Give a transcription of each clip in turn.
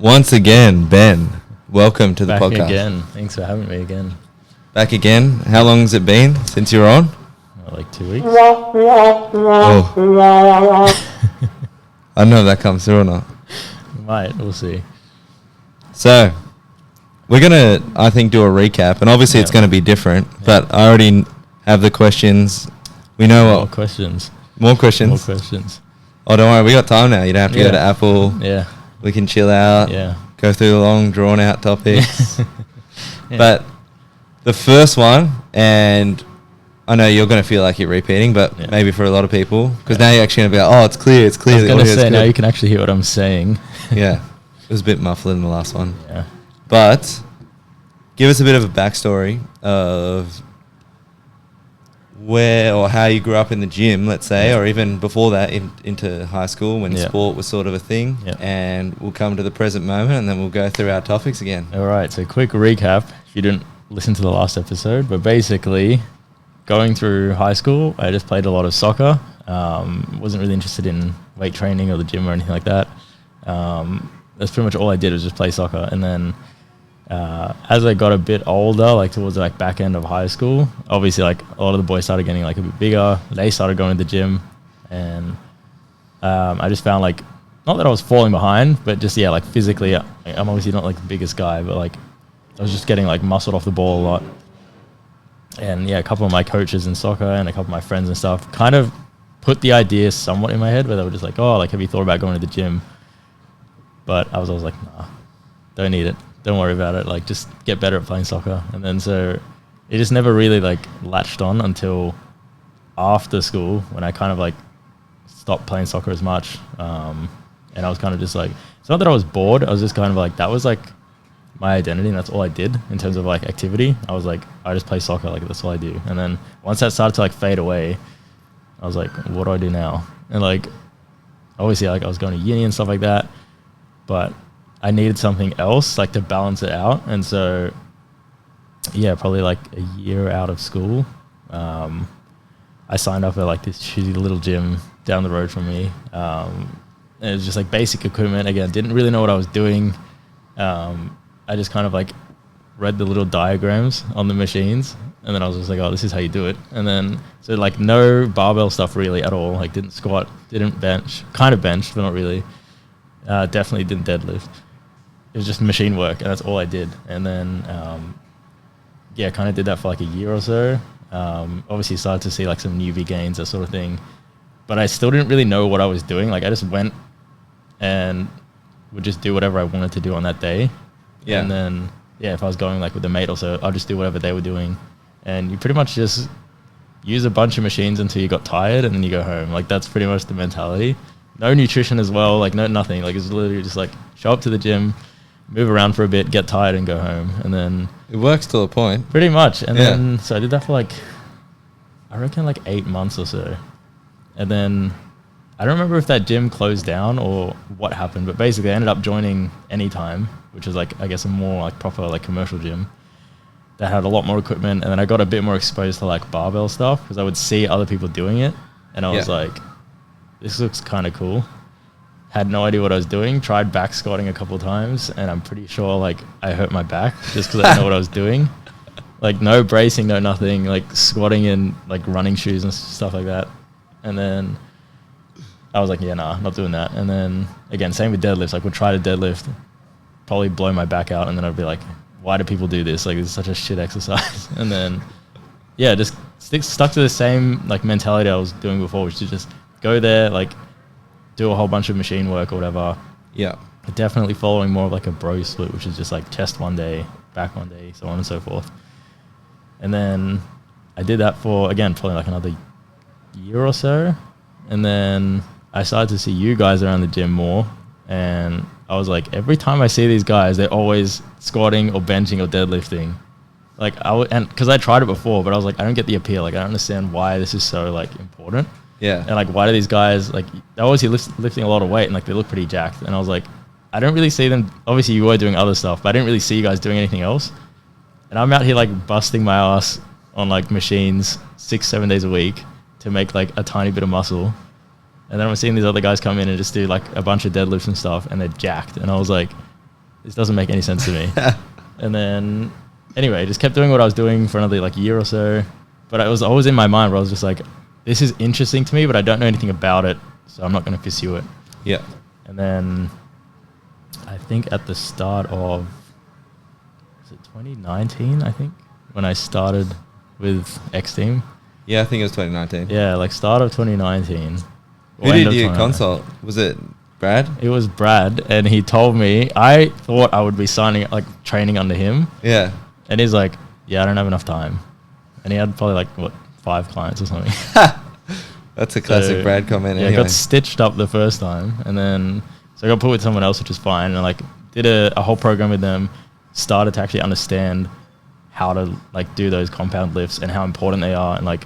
Once again, Ben, welcome to the Back podcast. again. Thanks for having me again. Back again. How long has it been since you were on? Like 2 weeks. Oh. I don't know if that comes through or not. Might. We'll see. So, we're going to, I think, do a recap. And obviously it's going to be different. But I already have the questions. We know More what. questions. More questions? More questions. Oh, don't worry. We got time now. You don't have to go to Apple. Yeah. We can chill out. Yeah. Go through the long, drawn-out topics. Yeah. But the first one, and I know you're going to feel like you're repeating, but maybe for a lot of people, because now you're actually going to be like, oh, it's clear, it's clear. I was going to say, now you can actually hear what I'm saying. Yeah. It was a bit muffled in the last one. Yeah. But give us a bit of a backstory of where or how you grew up in the gym, let's say, or even before that into high school when sport was sort of a thing. And we'll come to the present moment and then we'll go through our topics again. All right. So quick recap. If you didn't listen to the last episode, but basically going through high school, I just played a lot of soccer. Wasn't really interested in weight training or the gym or anything like that. That's pretty much all I did was just play soccer. And then as I got a bit older, like towards like back end of high school, obviously like a lot of the boys started getting like a bit bigger. They started going to the gym, and I just found like, not that I was falling behind, but just like physically, I'm obviously not like the biggest guy, but like I was just getting like muscled off the ball a lot. And a couple of my coaches in soccer and a couple of my friends and stuff kind of put the idea somewhat in my head where they were just like, oh, like have you thought about going to the gym? But I was always like, nah, don't need it. Don't worry about it. Like, just get better at playing soccer. And then so it just never really like latched on until after school when I kind of like stopped playing soccer as much. And I was kind of just like, it's not that I was bored. I was just kind of like, that was like my identity and that's all I did in terms of like activity. I was like, I just play soccer. Like, that's all I do. And then once that started to like fade away, I was like, what do I do now? And like, obviously like I was going to uni and stuff like that, but I needed something else like to balance it out. And so, probably like a year out of school, I signed up at like this shitty little gym down the road from me. And it was just like basic equipment. Again, didn't really know what I was doing. I just kind of like read the little diagrams on the machines, and then I was just like, oh, this is how you do it. And then, so like no barbell stuff really at all. Like didn't squat, didn't bench, kind of benched, but not really. Definitely didn't deadlift. It was just machine work, and that's all I did. And then, kind of did that for like a year or so. Obviously started to see like some newbie gains, that sort of thing. But I still didn't really know what I was doing. Like I just went and would just do whatever I wanted to do on that day. Yeah. And then, if I was going like with a mate or so, I'll just do whatever they were doing. And you pretty much just use a bunch of machines until you got tired, and then you go home. Like that's pretty much the mentality. No nutrition as well, like no nothing. Like it's literally just like show up to the gym, move around for a bit, get tired, and go home. And then it works to a point. Pretty much. And then so I did that for like, I reckon like 8 months or so. And then I don't remember if that gym closed down or what happened, but basically I ended up joining Anytime, which is like, I guess, a more like proper like commercial gym that had a lot more equipment. And then I got a bit more exposed to like barbell stuff because I would see other people doing it. And I was like, this looks kind of cool. Had no idea what I was doing. Tried back squatting a couple of times, and I'm pretty sure like I hurt my back just because I didn't know what I was doing. Like no bracing, no nothing. Like squatting in like running shoes and stuff like that. And then I was like, not doing that. And then again, same with deadlifts. Like would try to deadlift, probably blow my back out, and then I'd be like, why do people do this? Like it's such a shit exercise. And then just stuck to the same like mentality I was doing before, which is just go there, like do a whole bunch of machine work or whatever. Yeah. But definitely following more of like a bro split, which is just like chest one day, back one day, so on and so forth. And then I did that for, again, probably like another year or so. And then I started to see you guys around the gym more. And I was like, every time I see these guys, they're always squatting or benching or deadlifting. Like and because I tried it before, but I was like, I don't get the appeal. Like I don't understand why this is so like important. Yeah. And like, why do these guys, like, they're obviously lifting a lot of weight and like they look pretty jacked. And I was like, I don't really see them. Obviously you were doing other stuff, but I didn't really see you guys doing anything else. And I'm out here like busting my ass on like machines 6-7 days a week to make like a tiny bit of muscle. And then I'm seeing these other guys come in and just do like a bunch of deadlifts and stuff, and they're jacked. And I was like, this doesn't make any sense to me. And then, anyway, just kept doing what I was doing for another like year or so. But it was always in my mind where I was just like, this is interesting to me, but I don't know anything about it, so I'm not going to pursue it. Yeah. And then I think at the start of, was it 2019, I think, when I started with X Team. Yeah, I think it was 2019. Yeah, like start of 2019. Who did you consult? Was it Brad? It was Brad, and he told me, I thought I would be signing, like training under him. Yeah. And he's like, yeah, I don't have enough time. And he had probably like, 5 clients or something. That's a classic Brad comment. Yeah, anyway. I got stitched up the first time, and then so I got put with someone else, which is fine, and like did a whole program with them, started to actually understand how to like do those compound lifts and how important they are, and like,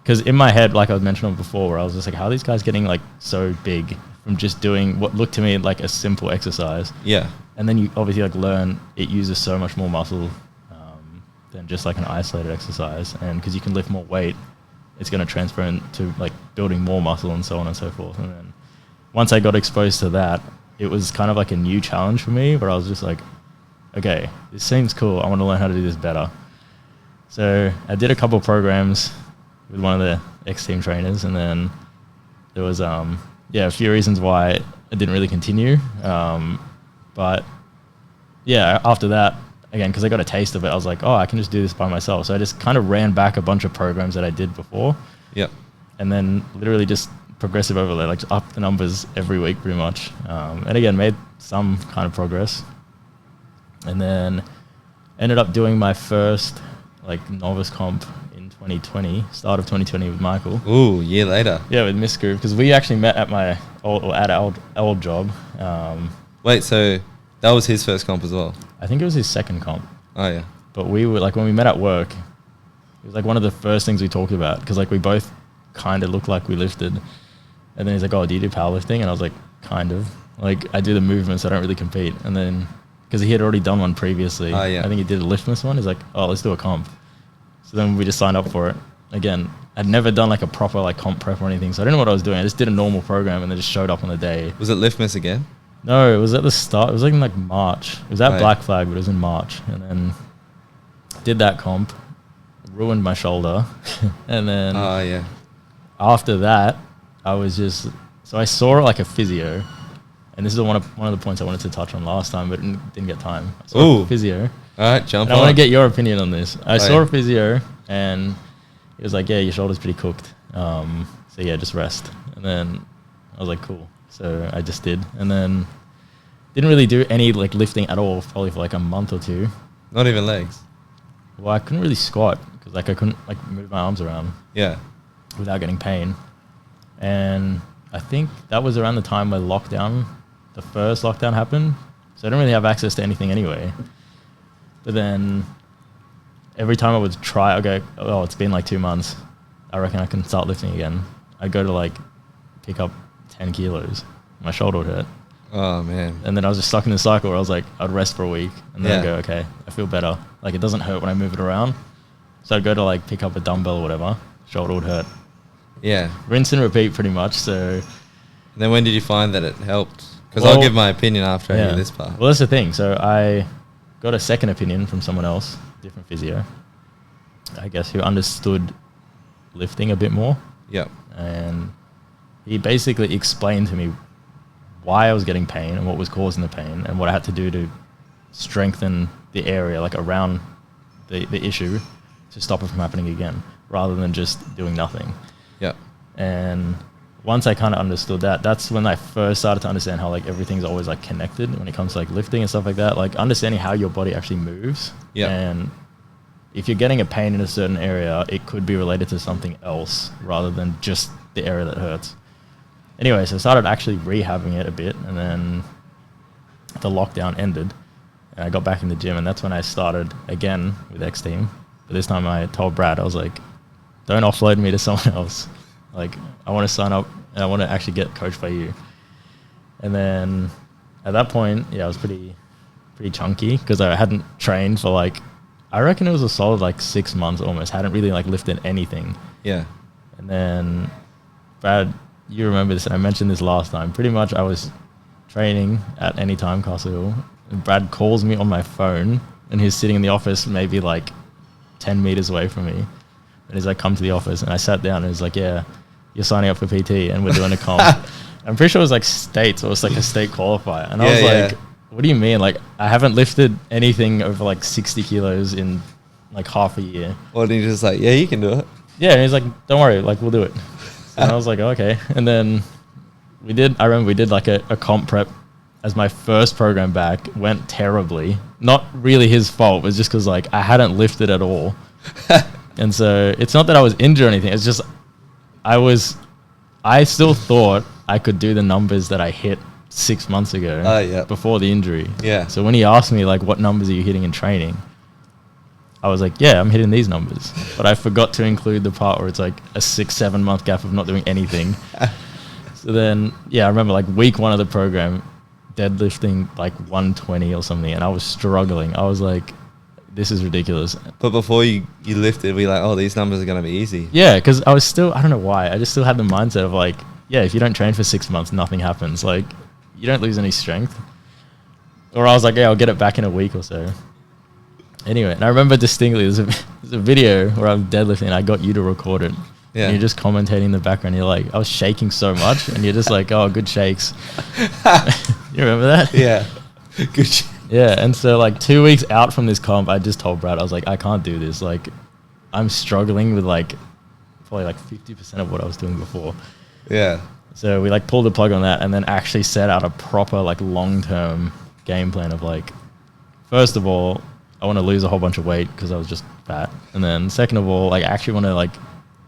because in my head, like I was mentioning before, where I was just like, how are these guys getting like so big from just doing what looked to me like a simple exercise? Yeah. And then you obviously like learn it uses so much more muscle than just like an isolated exercise, and because you can lift more weight, it's going to transfer into like building more muscle and so on and so forth. And then once I got exposed to that, it was kind of like a new challenge for me, where I was just like, okay, this seems cool. I want to learn how to do this better. So I did a couple of programs with one of the X-Team trainers, and then there was a few reasons why I didn't really continue. But yeah, after that, again, because I got a taste of it, I was like, oh, I can just do this by myself. So I just kind of ran back a bunch of programs that I did before. Yep. And then literally just progressive overload, like just up the numbers every week pretty much. And again, made some kind of progress. And then ended up doing my first like novice comp in 2020, start of 2020 with Michael. Ooh, year later. Yeah, with Miss Group, because we actually met at my old job. Wait, so that was his first comp as well? I think it was his second comp. Oh, yeah. But we were like, when we met at work, it was like one of the first things we talked about, because like we both kind of looked like we lifted. And then he's like, oh, do you do powerlifting? And I was like, kind of. Like I do the movements, I don't really compete. And then because he had already done one previously, I think he did a liftness one. He's like, oh, let's do a comp. So then we just signed up for it. Again, I'd never done like a proper like comp prep or anything, so I didn't know what I was doing. I just did a normal program and then just showed up on the day. Was it liftness again? No, it was at the start. It was like in like March. It was at Black Flag, but it was in March. And then did that comp, ruined my shoulder. And then after that, I was just, so I saw like a physio. And this is one of the points I wanted to touch on last time, but didn't get time. I saw a physio. All right, jump on. I want to get your opinion on this. I saw a physio, and he was like, yeah, your shoulder's pretty cooked. So yeah, just rest. And then I was like, cool. So I just did. And then didn't really do any like lifting at all, probably for like a month or two. Not even legs? Well, I couldn't really squat because like I couldn't like move my arms around. Yeah. Without getting pain. And I think that was around the time where the first lockdown happened. So I didn't really have access to anything anyway. But then every time I would try, I'd go, oh, it's been like 2 months. I reckon I can start lifting again. I'd go to like pick up 10 kilos. My shoulder would hurt. Oh, man. And then I was just stuck in this cycle where I was like, I'd rest for a week and then I'd go, okay, I feel better. Like it doesn't hurt when I move it around. So I'd go to like pick up a dumbbell or whatever. Shoulder would hurt. Yeah. Rinse and repeat pretty much. So then when did you find that it helped? Because I'll give my opinion after I hear this part. Well, that's the thing. So I got a second opinion from someone else, different physio, I guess, who understood lifting a bit more. Yep. And he basically explained to me why I was getting pain and what was causing the pain and what I had to do to strengthen the area, like around the issue, to stop it from happening again, rather than just doing nothing. Yep. And once I kind of understood that, that's when I first started to understand how like everything's always like connected when it comes to like lifting and stuff like that. Like understanding how your body actually moves. Yeah. And if you're getting a pain in a certain area, it could be related to something else rather than just the area that hurts. Anyway, so I started actually rehabbing it a bit, and then the lockdown ended and I got back in the gym, and that's when I started again with X Team. But this time I told Brad, I was like, don't offload me to someone else. Like, I want to sign up and I want to actually get coached by you. And then at that point, I was pretty chunky because I hadn't trained for like, I reckon it was a solid like 6 months almost. Hadn't really like lifted anything. Yeah. And then Brad, you remember this, and I mentioned this last time. Pretty much I was training at any time, Castle Hill. And Brad calls me on my phone, and he's sitting in the office maybe like 10 meters away from me. And he's like, come to the office. And I sat down and he's like, yeah, you're signing up for PT and we're doing a comp. I'm pretty sure it was like states, or it was like a state qualifier. And I was like, what do you mean? Like, I haven't lifted anything over like 60 kilos in like half a year. Well, then he's just like, yeah, you can do it. Yeah. And he's like, don't worry, like, we'll do it. And I was like, oh, okay. And then I remember we did like a comp prep as my first program back. Went terribly. Not really his fault. It was just because like I hadn't lifted at all. And so it's not that I was injured or anything. It's just I still thought I could do the numbers that I hit 6 months ago before the injury. Yeah. So when he asked me like, what numbers are you hitting in training? I was like, yeah, I'm hitting these numbers. But I forgot to include the part where it's like a 6-7 month gap of not doing anything. So then, I remember like week 1 of the program, deadlifting like 120 or something. And I was struggling. I was like, this is ridiculous. But before you lifted, we like, oh, these numbers are going to be easy. Yeah, because I was still, I don't know why. I just still had the mindset of like, if you don't train for 6 months, nothing happens. Like, you don't lose any strength. Or I was like, I'll get it back in a week or so. Anyway, and I remember distinctly, there's a video where I'm deadlifting and I got you to record it. Yeah. And you're just commentating in the background. You're like, I was shaking so much. And you're just like, oh, good shakes. You remember that? Yeah. Good shakes. Yeah, and so like 2 weeks out from this comp, I just told Brad, I was like, I can't do this. Like, I'm struggling with like probably like 50% of what I was doing before. Yeah. So we like pulled the plug on that and then actually set out a proper like long-term game plan of like, first of all, I want to lose a whole bunch of weight because I was just fat. And then second of all, like I actually want to like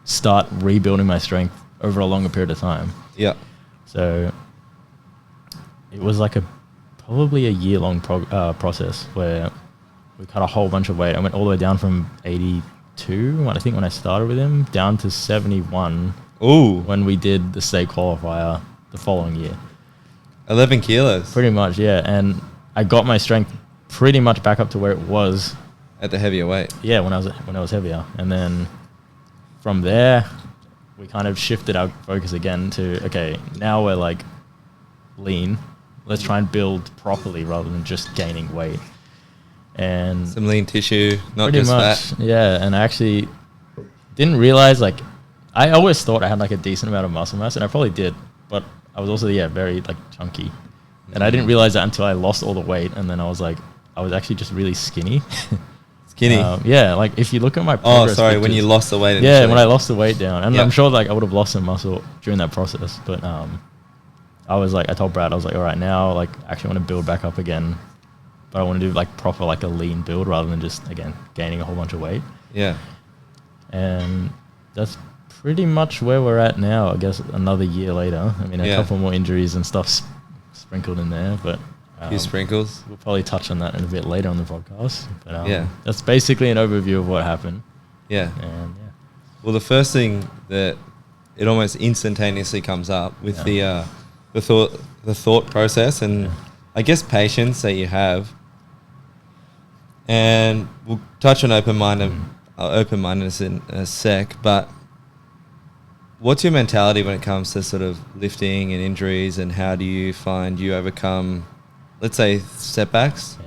start rebuilding my strength over a longer period of time. Yeah. So it was like probably a year-long process where we cut a whole bunch of weight. I went all the way down from 82, I think when I started with him, down to 71. Ooh. When we did the state qualifier the following year. 11 kilos. Pretty much, yeah. And I got my strength pretty much back up to where it was. At the heavier weight. Yeah, when I was heavier. And then from there, we kind of shifted our focus again to, okay, now we're like lean. Let's try and build properly rather than just gaining weight. And some lean tissue, not pretty just much, fat. Yeah, and I actually didn't realize, like, I always thought I had like a decent amount of muscle mass, and I probably did, but I was also, very like chunky. And I didn't realize that until I lost all the weight, and then I was like, I was actually just really skinny. Skinny? Like if you look at my progress pictures, when you lost the weight. Yeah, when I lost the weight down. And I'm sure like I would have lost some muscle during that process, but I was like, I told Brad, I was like, all right, now like I actually want to build back up again, but I want to do like proper like a lean build rather than just again gaining a whole bunch of weight. Yeah. And that's pretty much where we're at now. I guess another year later. I mean, a couple more injuries and stuff sprinkled in there, but a few sprinkles. We'll probably touch on that in a bit later on the podcast. But that's basically an overview of what happened. Yeah. And well, the first thing that it almost instantaneously comes up with the thought process and I guess patience that you have. And we'll touch on open-mindedness in a sec, but what's your mentality when it comes to sort of lifting and injuries, and how do you find you overcome, let's say, setbacks?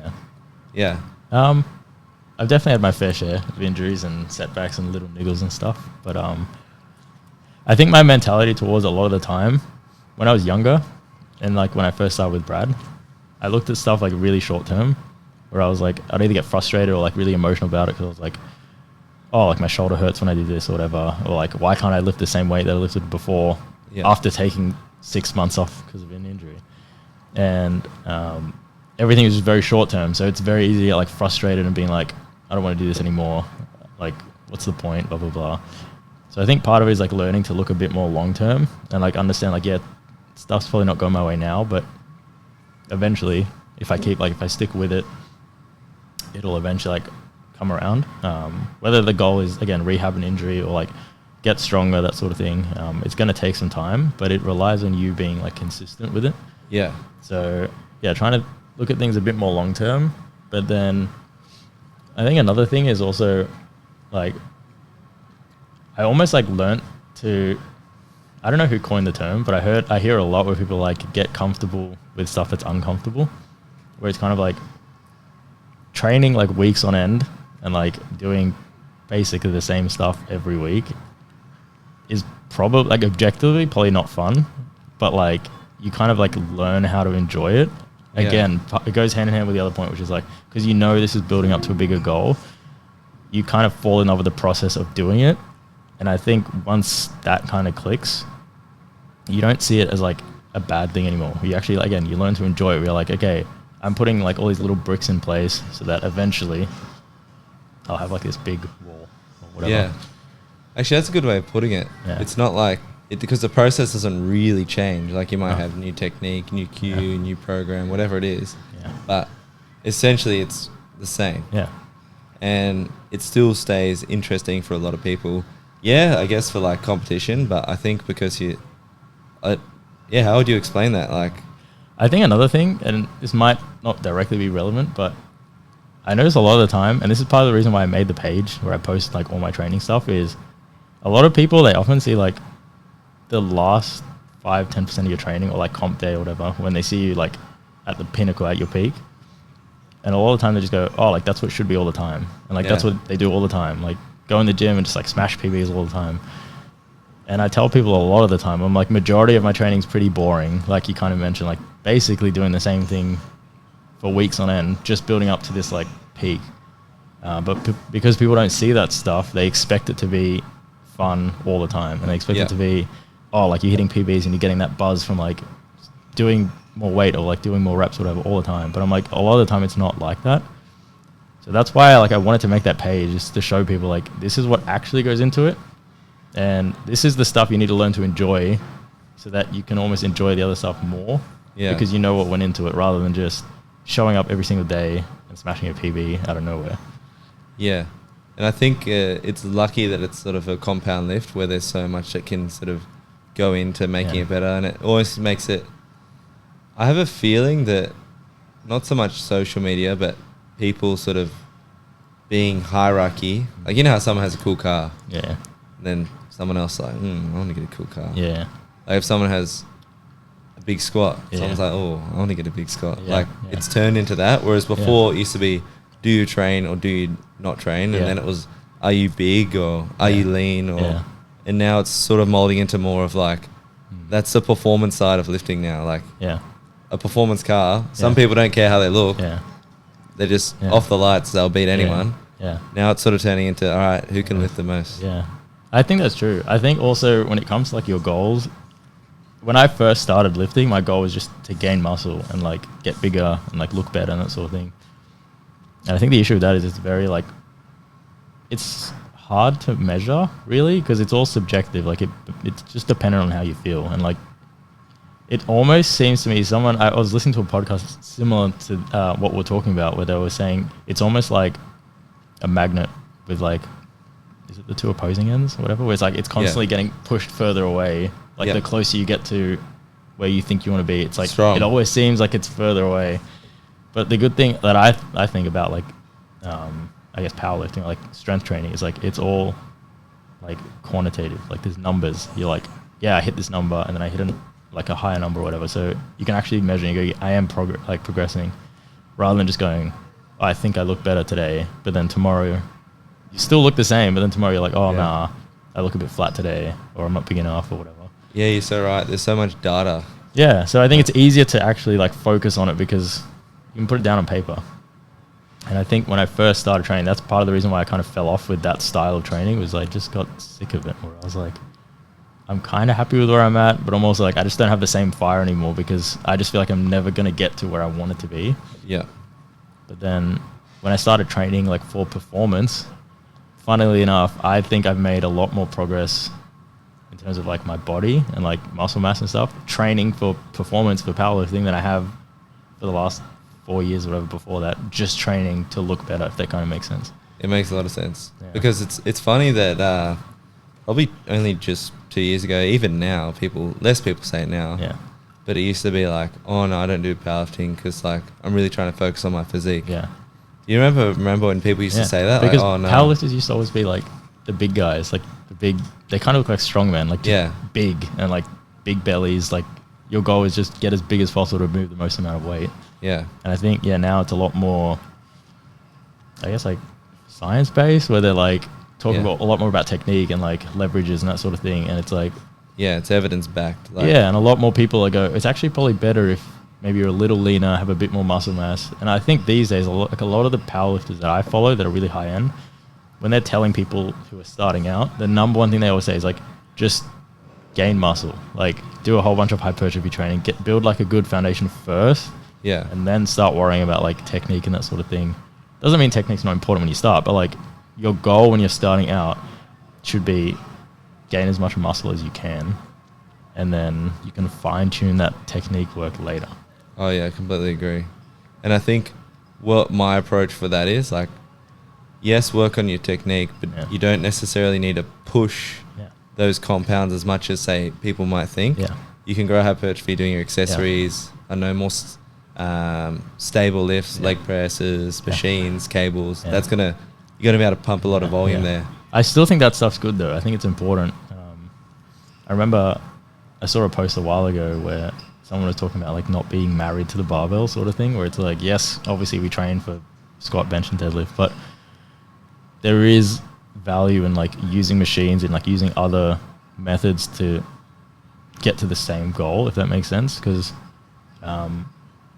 Yeah. I've definitely had my fair share of injuries and setbacks and little niggles and stuff, but I think my mentality towards a lot of the time, when I was younger, and like when I first started with Brad, I looked at stuff like really short term, where I was like, I'd either get frustrated or like really emotional about it because I was like, oh, like my shoulder hurts when I do this or whatever, or like, why can't I lift the same weight that I lifted before after taking 6 months off because of an injury? And everything is just very short term, so it's very easy to get like frustrated and being like, I don't want to do this anymore. Like, what's the point? Blah blah blah. So I think part of it is like learning to look a bit more long term and like understand like, stuff's probably not going my way now, but eventually, if I stick with it, it'll eventually like come around. Whether the goal is again rehab an injury or like get stronger, that sort of thing, it's going to take some time, but it relies on you being like consistent with it. Yeah. So trying to look at things a bit more long term, but then I think another thing is also like I almost like learnt to I don't know who coined the term, but I hear a lot where people like get comfortable with stuff that's uncomfortable, where it's kind of like training like weeks on end and like doing basically the same stuff every week is probably like objectively probably not fun, but like you kind of like learn how to enjoy it. Again, it goes hand in hand with the other point, which is like, because you know this is building up to a bigger goal, you kind of fall in love with the process of doing it. And I think once that kind of clicks, you don't see it as like a bad thing anymore. You actually, again, you learn to enjoy it. You're like, okay, I'm putting like all these little bricks in place so that eventually I'll have like this big wall or whatever. Yeah. Actually, that's a good way of putting it. Yeah. It's not like, because the process doesn't really change. Like you might have new technique, new cue, new program, whatever it is. Yeah. But essentially it's the same. Yeah. And it still stays interesting for a lot of people. Yeah, I guess for like competition, but I think because how would you explain that? Like, I think another thing, and this might not directly be relevant, but I notice a lot of the time, and this is part of the reason why I made the page where I post like all my training stuff, is a lot of people, they often see like the last 5-10% of your training or like comp day or whatever, when they see you like at the pinnacle, at your peak. And a lot of the time they just go, oh, like that's what it should be all the time. And like that's what they do all the time. Like go in the gym and just like smash PBs all the time. And I tell people a lot of the time, I'm like, majority of my training's pretty boring. Like you kind of mentioned, like basically doing the same thing for weeks on end, just building up to this like peak. But because people don't see that stuff, they expect it to be fun all the time. And they expect it to be, oh, like you're hitting PBs and you're getting that buzz from like doing more weight or like doing more reps, whatever, all the time. But I'm like, a lot of the time it's not like that. So that's why I wanted to make that page, just to show people like this is what actually goes into it. And this is the stuff you need to learn to enjoy so that you can almost enjoy the other stuff more. Yeah. Because you know what went into it, rather than just showing up every single day and smashing a PB out of nowhere. Yeah. And I think it's lucky that it's sort of a compound lift where there's so much that can sort of go into making it better. And it always makes it, I have a feeling that not so much social media, but people sort of being hierarchy. Like, you know how someone has a cool car? Yeah. Then someone else like, I want to get a cool car. Yeah. Like if someone has a big squat, someone's like, oh, I want to get a big squat. Yeah. Like it's turned into that. Whereas before it used to be, do you train or do you not train? And then it was, are you big or are you lean? Or and now it's sort of molding into more of like, that's the performance side of lifting now. Like a performance car, some people don't care how they look. Yeah. They're just off the lights, they'll beat anyone. Yeah. Now it's sort of turning into, all right, who can lift the most? Yeah. I think that's true. I think also when it comes to like your goals, when I first started lifting, my goal was just to gain muscle and like get bigger and like look better and that sort of thing. And I think the issue with that is it's very like, it's hard to measure really, because it's all subjective. Like it's just dependent on how you feel. And like, it almost seems to me I was listening to a podcast similar to what we're talking about, where they were saying it's almost like a magnet with like, is it the two opposing ends or whatever, where it's like it's constantly getting pushed further away. Like the closer you get to where you think you want to be, it's like it always seems like it's further away. But the good thing that I think about like I guess powerlifting, like strength training, is like it's all like quantitative. Like there's numbers. You're like, I hit this number and then I hit like a higher number or whatever. So you can actually measure and you go, I am progressing, rather than just going, I think I look better today, but then tomorrow you still look the same, but then tomorrow you're like, nah, I look a bit flat today, or I'm not big enough or whatever. Yeah, you're so right. There's so much data. Yeah, so I think it's easier to actually like focus on it because you can put it down on paper. And I think when I first started training, that's part of the reason why I kind of fell off with that style of training, was I just got sick of it, where I was like, I'm kind of happy with where I'm at, but I'm also like, I just don't have the same fire anymore, because I just feel like I'm never going to get to where I want it to be. Yeah. But then when I started training like for performance, funnily enough, I think I've made a lot more progress in terms of like my body and like muscle mass and stuff, training for performance for powerlifting, than I have for the last 4 years or whatever before that, just training to look better, if that kind of makes sense. It makes a lot of sense. Because it's funny that probably only just 2 years ago, even now, less people say it now. Yeah. But it used to be like, oh no, I don't do powerlifting because like I'm really trying to focus on my physique. Yeah. You remember when people used to say that? Because like, oh no. powerlifters used to always be like the big guys. Like they kind of look like strongmen, like just big and like big bellies. Like your goal is just get as big as possible to move the most amount of weight. Yeah. And I think, now it's a lot more, I guess, like science-based, where they're like talking about a lot more about technique and like leverages and that sort of thing. And it's like, it's evidence-backed. Like, and a lot more people are it's actually probably better if maybe you're a little leaner, have a bit more muscle mass. And I think these days, a lot of the powerlifters that I follow that are really high-end, when they're telling people who are starting out, the number one thing they always say is like, just gain muscle. Like, do a whole bunch of hypertrophy training, build like a good foundation first, and then start worrying about like technique and that sort of thing. Doesn't mean technique's not important when you start, but like your goal when you're starting out should be gain as much muscle as you can, and then you can fine-tune that technique work later. Oh yeah, I completely agree. And I think what my approach for that is like, yes, work on your technique, but you don't necessarily need to push those compounds as much as, say, people might think. Yeah. You can grow hypertrophy doing your accessories. I know more stable lifts, leg presses, machines, cables. You're gonna be able to pump a lot of volume there. I still think that stuff's good though. I think it's important. I remember I saw a post a while ago where someone was talking about like not being married to the barbell sort of thing, where it's like, yes, obviously we train for squat, bench and deadlift, but there is value in like using machines and like using other methods to get to the same goal, if that makes sense. Because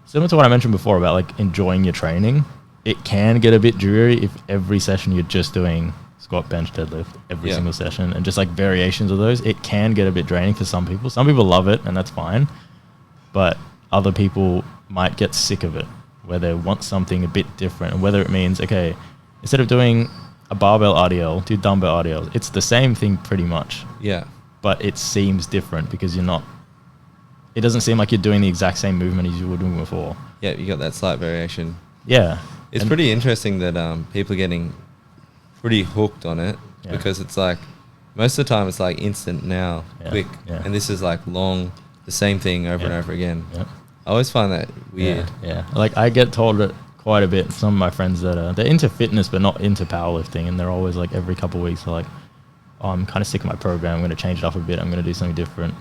similar to what I mentioned before about like enjoying your training, it can get a bit dreary if every session you're just doing squat, bench, deadlift every single session and just like variations of those. It can get a bit draining for some people. Some people love it and that's fine, but other people might get sick of it, where they want something a bit different. And whether it means, okay, instead of doing a barbell RDL, do dumbbell RDL. It's the same thing pretty much. Yeah. But it seems different because it doesn't seem like you're doing the exact same movement as you were doing before. Yeah, you got that slight variation. Yeah. It's pretty interesting that people are getting pretty hooked on it because it's like, most of the time it's like instant now, quick. Yeah. And this is like long, the same thing over and over again. Yeah. I always find that weird. Yeah. Like I get told it quite a bit. Some of my friends that they're into fitness but not into powerlifting, and they're always like every couple of weeks they're like, oh, I'm kind of sick of my program, I'm going to change it up a bit, I'm going to do something different.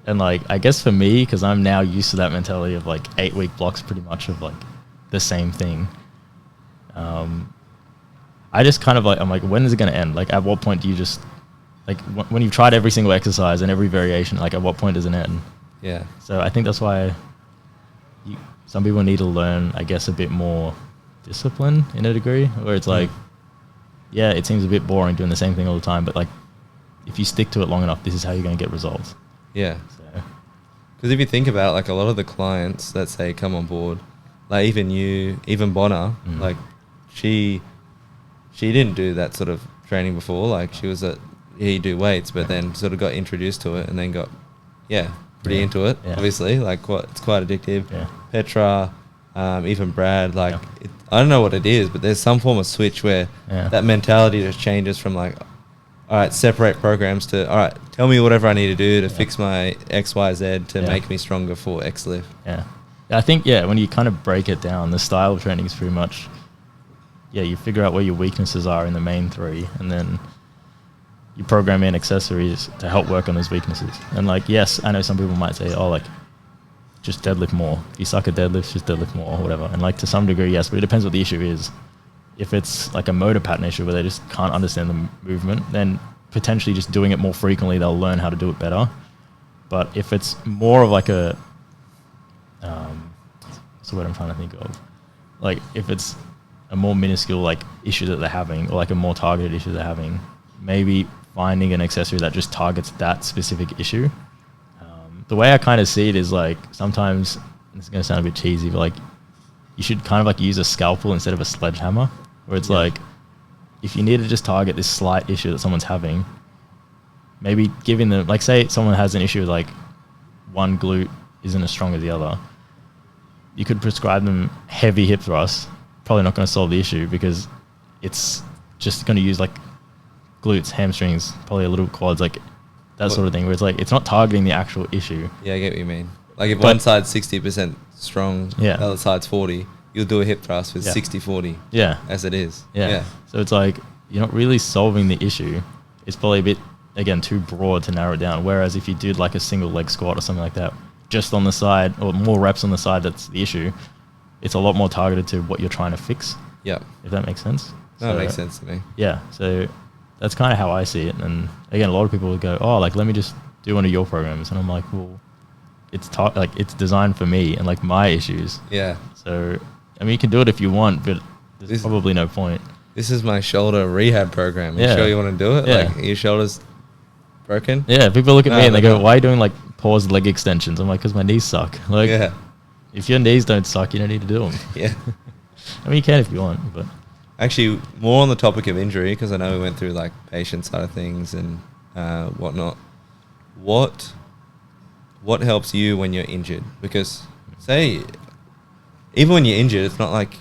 And like, I guess for me, because I'm now used to that mentality of like 8-week blocks pretty much of like the same thing, I just kind of like, I'm like, when is it going to end? Like at what point do you just, like when you've tried every single exercise and every variation, like at what point does it end? Yeah. So I think that's why some people need to learn, I guess, a bit more discipline in a degree, where it's like, it seems a bit boring doing the same thing all the time, but like if you stick to it long enough, this is how you're going to get results. Yeah. Because if you think about it, like a lot of the clients that say come on board, like even Bonner, like she didn't do that sort of training before. Like she was you do weights, but then sort of got introduced to it and then got, pretty into it, obviously. Like it's quite addictive. Yeah. Petra, even Brad, like I don't know what it is, but there's some form of switch where that mentality just changes from like, all right, separate programs to, all right, tell me whatever I need to do to fix my X, Y, Z to make me stronger for X lift. Yeah. I think, when you kind of break it down, the style of training is pretty much, you figure out where your weaknesses are in the main three, and then you program in accessories to help work on those weaknesses. And like, yes, I know some people might say, oh, like, just deadlift more. If you suck at deadlifts, just deadlift more or whatever. And like to some degree, yes, but it depends what the issue is. If it's like a motor pattern issue where they just can't understand the movement, then potentially just doing it more frequently, they'll learn how to do it better. But if it's more of like a, what's the word I'm trying to think of? Like if it's a more minuscule like issue that they're having, or like a more targeted issue they're having, maybe finding an accessory that just targets that specific issue. The way I kind of see it is like sometimes, this is going to sound a bit cheesy, but like you should kind of like use a scalpel instead of a sledgehammer, where it's like, if you need to just target this slight issue that someone's having, maybe giving them, like say someone has an issue with like one glute isn't as strong as the other, you could prescribe them heavy hip thrusts, probably not going to solve the issue because it's just going to use like glutes, hamstrings, probably a little quads, like that sort of thing, where it's like, it's not targeting the actual issue. Yeah, I get what you mean. Like if one side's 60% strong, the other side's 40, you'll do a hip thrust with 60-40 as it is. Yeah. So it's like, you're not really solving the issue. it's probably a bit, again, too broad to narrow it down. Whereas if you did like a single leg squat or something like that, just on the side or more reps on the side, that's the issue. It's a lot more targeted to what you're trying to fix. Yeah. If that makes sense. That makes sense to me. Yeah. So that's kind of how I see it. And again, a lot of people would go, oh, like, let me just do one of your programs. And I'm like, well, it's designed for me and like my issues. Yeah. So, I mean, you can do it if you want, but there's probably no point. This is my shoulder rehab program. You sure you want to do it? Yeah. Like, your shoulder's broken? Yeah. People look at me and they go, why are you doing like paused leg extensions? I'm like, because my knees suck. Like, if your knees don't suck, you don't need to do them. Yeah. I mean, you can if you want, but. Actually, more on the topic of injury, because I know we went through like patient side of things and whatnot. What helps you when you're injured? Because say, even when you're injured, it's not like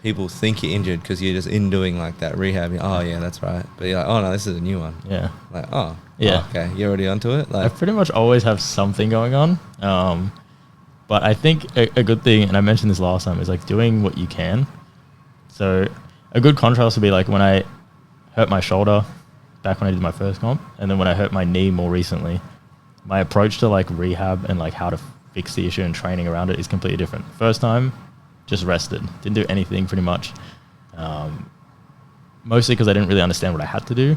people think you're injured because you're just in doing like that rehab. Oh yeah, that's right. But you're like, oh no, this is a new one. Yeah. Like, okay, you're already onto it. Like, I pretty much always have something going on. But I think a good thing, and I mentioned this last time, is like doing what you can. So a good contrast would be like when I hurt my shoulder back when I did my first comp, and then when I hurt my knee more recently, my approach to like rehab and like how to fix the issue and training around it is completely different. First time, just rested. Didn't do anything pretty much. Mostly because I didn't really understand what I had to do.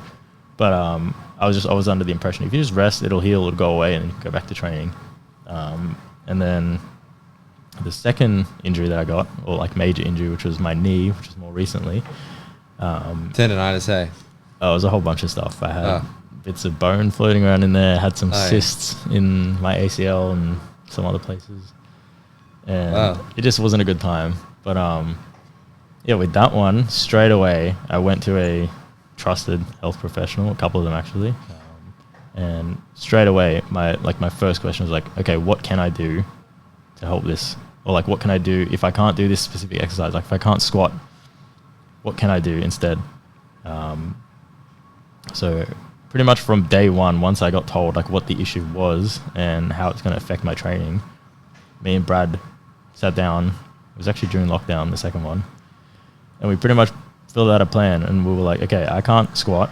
But I was under the impression if you just rest, it'll heal, it'll go away, and then you can go back to training. And then the second injury that I got, or like major injury, which was my knee, which is more recently. Tendonitis, hey? Oh, it was a whole bunch of stuff. I had bits of bone floating around in there, had some cysts in my ACL and some other places. And it just wasn't a good time. But yeah, with that one, straight away, I went to a trusted health professional, a couple of them actually. And straight away, my first question was like, okay, what can I do to help this? Or like, what can I do if I can't do this specific exercise? Like if I can't squat, what can I do instead? So pretty much from day one, once I got told like what the issue was and how it's going to affect my training, me and Brad sat down. It was actually during lockdown, the second one. And we pretty much filled out a plan, and we were like, okay, I can't squat,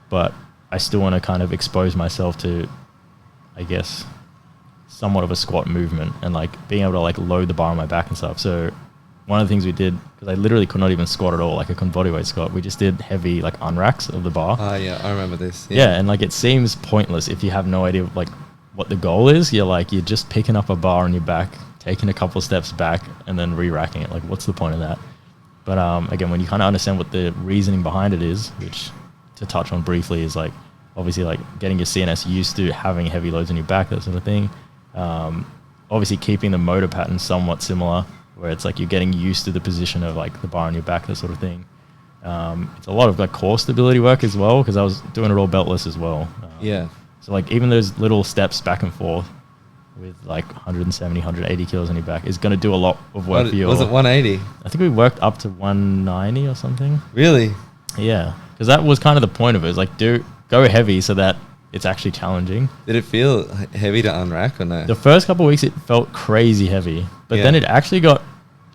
but I still want to kind of expose myself to, I guess, somewhat of a squat movement and like being able to like load the bar on my back and stuff. So one of the things we did, because I literally could not even squat at all, like I couldn't bodyweight squat, we just did heavy like unracks of the bar. Yeah, I remember this. Yeah, and like it seems pointless if you have no idea like what the goal is. You're just picking up a bar on your back, taking a couple of steps back, and then re-racking it. Like, what's the point of that? But again, when you kind of understand what the reasoning behind it is, which to touch on briefly is like obviously like getting your CNS used to having heavy loads on your back, that sort of thing. Obviously keeping the motor pattern somewhat similar, where it's like you're getting used to the position of like the bar on your back, that sort of thing. It's a lot of like core stability work as well, because I was doing it all beltless as well. So like even those little steps back and forth with like 170, 180 kilos on your back is going to do a lot of work for you. Was it 180? I think we worked up to 190 or something. Really? Yeah, because that was kind of the point of it. Is like go heavy so that it's actually challenging. Did it feel heavy to unrack or no? The first couple of weeks it felt crazy heavy, but then it actually got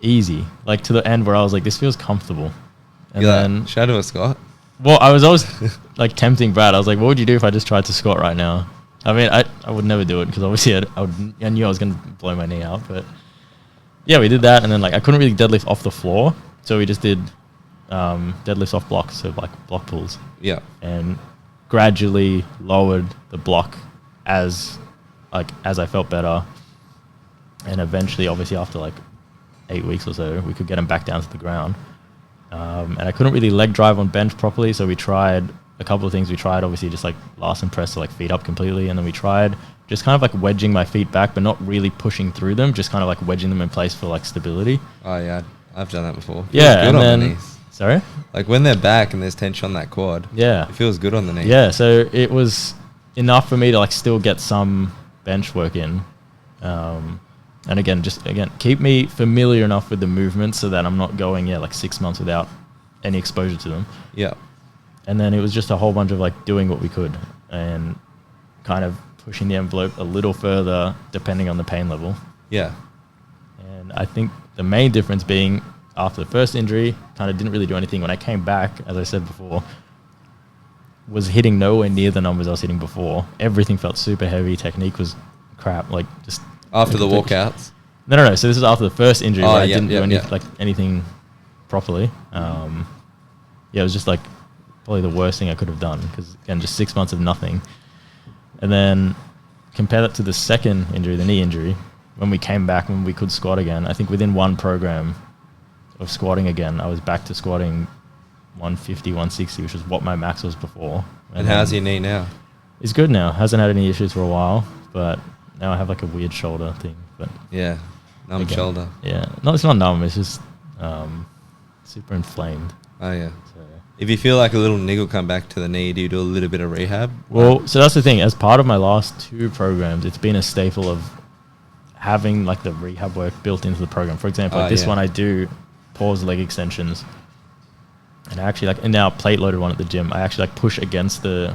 easy, like to the end where I was like, this feels comfortable. And then should I do a squat? Well, I was always like tempting Brad. I was like, what would you do if I just tried to squat right now? I mean, I would never do it because obviously I knew I was going to blow my knee out. But yeah, we did that. And then like I couldn't really deadlift off the floor. So we just did deadlifts off blocks, so like block pulls. Yeah. And gradually lowered the block as I felt better. And eventually, obviously after like 8 weeks or so, we could get them back down to the ground. And I couldn't really leg drive on bench properly, so we tried a couple of things. We tried obviously just like Larsen press to like feet up completely, and then we tried just kind of like wedging my feet back, but not really pushing through them, just kind of like wedging them in place for like stability. Oh yeah, I've done that before. Yeah, and then sorry, like when they're back and there's tension on that quad. Yeah, it feels good on the knee. Yeah, so it was enough for me to like still get some bench work in. And again, keep me familiar enough with the movements so that I'm not going, like 6 months without any exposure to them. Yeah. And then it was just a whole bunch of like doing what we could and kind of pushing the envelope a little further depending on the pain level. Yeah. And I think the main difference being after the first injury, kind of didn't really do anything. When I came back, as I said before, was hitting nowhere near the numbers I was hitting before. Everything felt super heavy. Technique was crap. Like just After the walkouts? No. So this is after the first injury where I didn't do anything properly. It was just like probably the worst thing I could have done because, again, just 6 months of nothing. And then compare that to the second injury, the knee injury, when we came back, when we could squat again. I think within one program of squatting again, I was back to squatting 150, 160, which is what my max was before. And how's your knee now? It's good now. Hasn't had any issues for a while, but now I have like a weird shoulder thing. But yeah, numb again, shoulder. Yeah, no, it's not numb. It's just super inflamed. Oh yeah. So, if you feel like a little niggle come back to the knee, do you do a little bit of rehab? Well, so that's the thing. As part of my last 2 programs, it's been a staple of having like the rehab work built into the program. For example, like this one, I do pause leg extensions, and I actually and now plate loaded one at the gym. I actually like push against the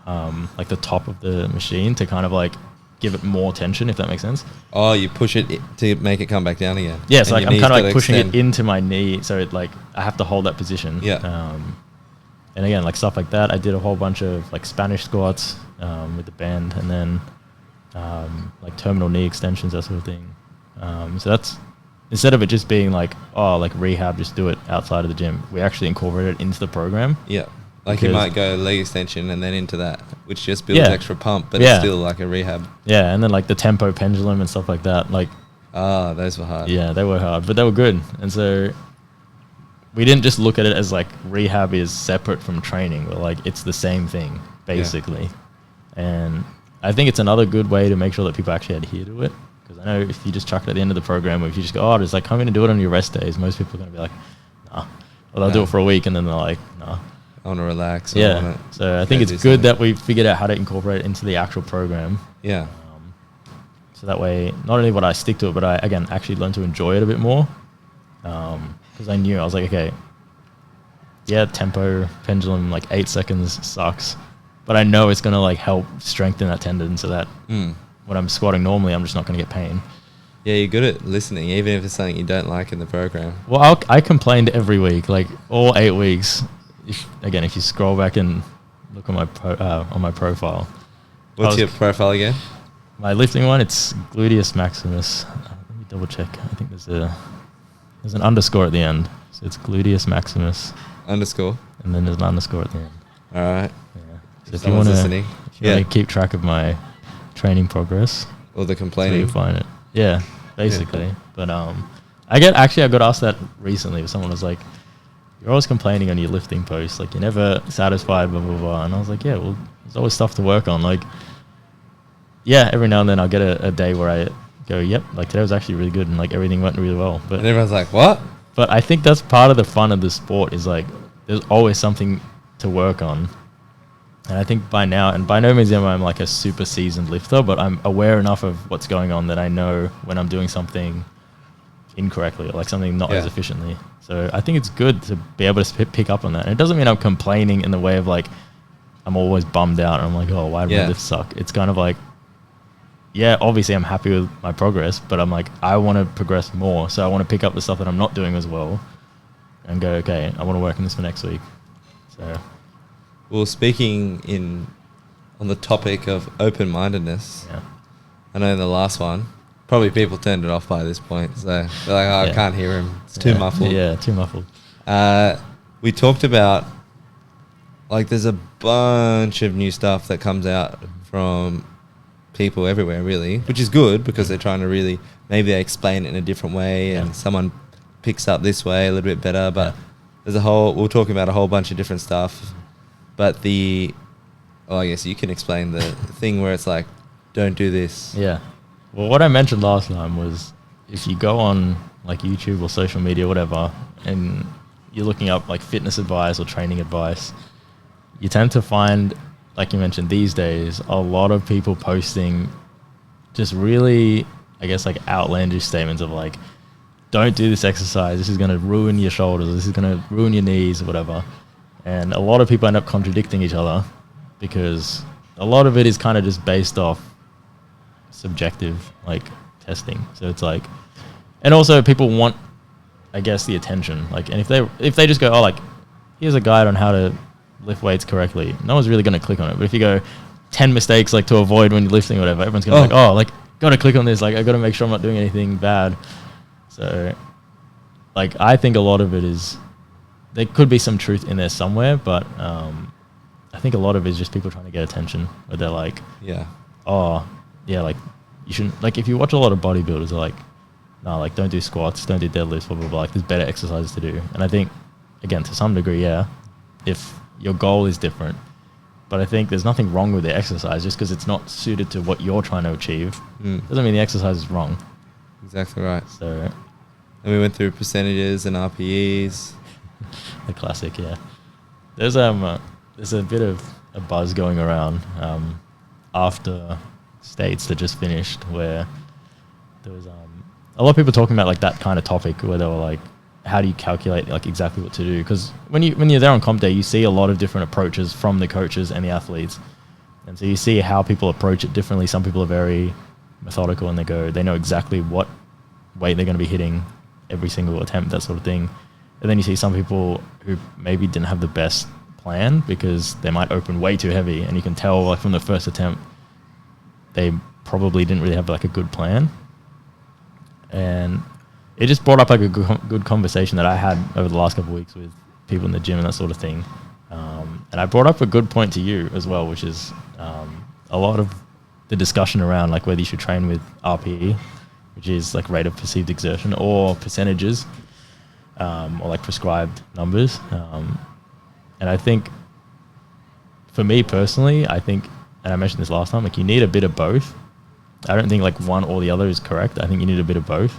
like the top of the machine to kind of like give it more tension, if that makes sense. Oh, you push it to make it come back down again. Yeah, so like I'm kind of like pushing it into my knee, so it like I have to hold that position. Yeah. And again, like stuff like that. I did a whole bunch of like Spanish squats with the band, and then like terminal knee extensions, that sort of thing. So that's, instead of it just being like, oh, like rehab, just do it outside of the gym, we actually incorporate it into the program. Yeah. Like you might go leg extension and then into that, which just builds extra pump, but it's still like a rehab. Yeah, and then like the tempo pendulum and stuff like that. Like, those were hard. Yeah, they were hard, but they were good. And so we didn't just look at it as like rehab is separate from training. We're like, it's the same thing, basically. Yeah. And I think it's another good way to make sure that people actually adhere to it. Because I know if you just chuck it at the end of the program, or if you just go, oh, just like come in and do it on your rest days, most people are going to be like, nah. Or they'll do it for a week and then they're like, nah. I want to relax. Yeah. So I think it's good that we figured out how to incorporate it into the actual program. Yeah. So that way, not only would I stick to it, but I, again, actually learn to enjoy it a bit more. Because I knew, I was like, okay, yeah, tempo, pendulum, like 8 seconds sucks. But I know it's going to like help strengthen that tendon so that when I'm squatting normally, I'm just not going to get pain. Yeah, you're good at listening, even if it's something you don't like in the program. Well, I complained every week, like all 8 weeks. If you scroll back and look on my profile. What's your profile again? My lifting one, it's gluteus maximus. Let me double check. I think there's an underscore at the end. So it's gluteus maximus. Underscore? And then there's an underscore at the end. All right. Yeah. So if you want to keep track of my training progress. Or the complaining. So you find it. Yeah, basically. Yeah. But I got asked that recently. Someone was like, you're always complaining on your lifting posts, like you're never satisfied, blah, blah, blah. And I was like, yeah, well, there's always stuff to work on. Like, yeah, every now and then I'll get a day where I go, yep, like today was actually really good and like everything went really well. But and everyone's like, what? But I think that's part of the fun of the sport is like there's always something to work on. And I think by now, and by no means am I like a super seasoned lifter, but I'm aware enough of what's going on that I know when I'm doing something incorrectly or like something not as efficiently. So I think it's good to be able to pick up on that. And it doesn't mean I'm complaining in the way of like I'm always bummed out and I'm like, oh, why did my lift suck? It's kind of like, yeah, obviously I'm happy with my progress, but I'm like, I want to progress more. So I want to pick up the stuff that I'm not doing as well and go, okay, I want to work on this for next week. So, well, speaking on the topic of open-mindedness, I know in the last one, probably people turned it off by this point. So they're like, oh, I can't hear him. It's too muffled. Yeah, too muffled. We talked about, like, there's a bunch of new stuff that comes out from people everywhere, really, which is good because they're trying to really, maybe they explain it in a different way and someone picks up this way a little bit better. But there's we're talking about a whole bunch of different stuff. But I guess you can explain the thing where it's like, don't do this. Yeah. Well, what I mentioned last time was if you go on like YouTube or social media, whatever, and you're looking up like fitness advice or training advice, you tend to find, like you mentioned these days, a lot of people posting just really, I guess, like outlandish statements of like, don't do this exercise. This is going to ruin your shoulders. This is going to ruin your knees or whatever. And a lot of people end up contradicting each other because a lot of it is kind of just based off subjective like testing. So it's like, and also people want, I guess, the attention. Like, and if they just go, oh, like, here's a guide on how to lift weights correctly, no one's really going to click on it. But if you go 10 mistakes like to avoid when you're lifting or whatever, everyone's going to be like, oh, like, got to click on this. Like, I got to make sure I'm not doing anything bad. So, like, I think a lot of it is, there could be some truth in there somewhere, but I think a lot of it is just people trying to get attention, where they're like, oh, yeah, like, you shouldn't, like, if you watch a lot of bodybuilders, they're like, no, like, don't do squats, don't do deadlifts, blah, blah, blah. Like, there's better exercises to do. And I think, again, to some degree, yeah, if your goal is different, but I think there's nothing wrong with the exercise. Just because it's not suited to what you're trying to achieve doesn't mean the exercise is wrong. Exactly right. So, and we went through percentages and RPEs. The classic, yeah. There's a bit of a buzz going around after States that just finished, where there was a lot of people talking about like that kind of topic, where they were like, how do you calculate like exactly what to do? Because when you're there on comp day, you see a lot of different approaches from the coaches and the athletes, and so you see how people approach it differently. Some people are very methodical and they know exactly what weight they're going to be hitting every single attempt, that sort of thing. And then you see some people who maybe didn't have the best plan because they might open way too heavy, and you can tell like from the first attempt they probably didn't really have like a good plan. And it just brought up like a good conversation that I had over the last couple of weeks with people in the gym and that sort of thing. And I brought up a good point to you as well, which is a lot of the discussion around like whether you should train with RPE, which is like rate of perceived exertion, or percentages, or like prescribed numbers. And I think for me personally, I think, and I mentioned this last time, like you need a bit of both. I don't think like one or the other is correct. I think you need a bit of both.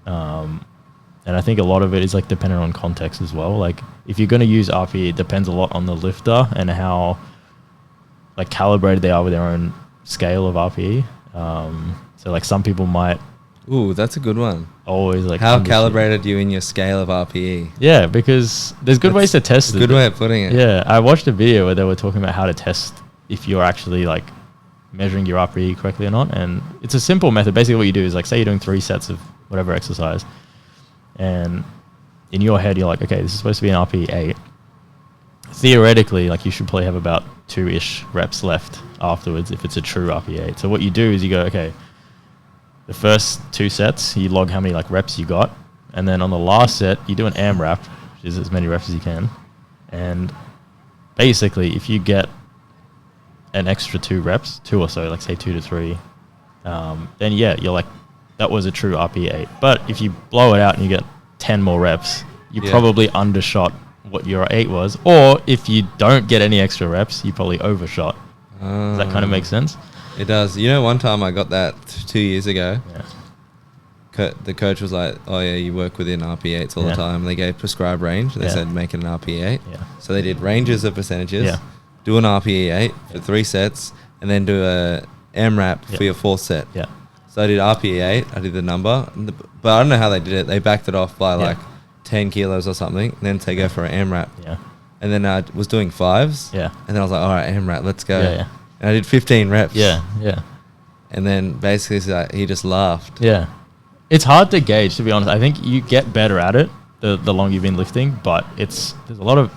And I think a lot of it is like dependent on context as well. Like if you're going to use RPE, it depends a lot on the lifter and how like calibrated they are with their own scale of RPE. So like some people might. Ooh, that's a good one. Always like. How calibrated you in your scale of RPE? Yeah, because there's good ways to test it. Good way of putting it. Yeah, I watched a video where they were talking about how to test if you're actually like measuring your RPE correctly or not. And it's a simple method. Basically what you do is like, say you're doing 3 sets of whatever exercise, and in your head you're like, okay, this is supposed to be an RPE 8. Theoretically, like you should probably have about 2-ish reps left afterwards if it's a true RPE 8. So what you do is you go, okay, the first 2 sets you log how many like reps you got, and then on the last set you do an AMRAP, which is as many reps as you can. And basically if you get an extra 2 reps, 2 or so, like say 2 to 3, then yeah, you're like, that was a true RPE 8. But if you blow it out and you get 10 more reps, you probably undershot what your 8 was. Or if you don't get any extra reps, you probably overshot. Does that kind of make sense? It does. You know, one time I got that 2 years ago. Yeah. The coach was like, oh yeah, you work within RPE 8s all the time. They gave prescribed range. They said make it an RPE 8. Yeah. So they did ranges of percentages. Yeah. Do an RPE 8 for 3 sets, and then do a AMRAP for your 4th set. Yeah. So I did RPE 8, I did the number, but I don't know how they did it. They backed it off by like 10 kilos or something, and then they go for an AMRAP. Yeah. And then I was doing 5s. Yeah. And then I was like, all right, AMRAP, let's go. Yeah. And I did 15 reps. Yeah. Yeah. And then basically he just laughed. Yeah. It's hard to gauge, to be honest. I think you get better at it the longer you've been lifting, but there's a lot of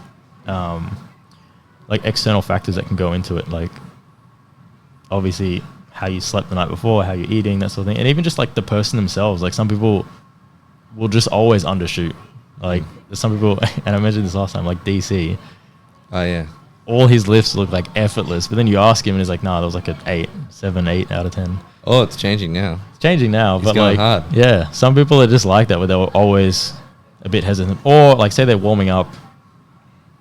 like external factors that can go into it, like obviously how you slept the night before, how you're eating, that sort of thing, and even just like the person themselves. Like some people will just always undershoot. Like there's some people, and I mentioned this last time, like DC. Oh yeah. All his lifts look like effortless, but then you ask him and he's like, nah, that was like an 7, 8 out of 10. Oh, it's changing now. It's changing now, He's but going like, hard. yeah, some people are just like that, where they're always a bit hesitant, or like say they're warming up,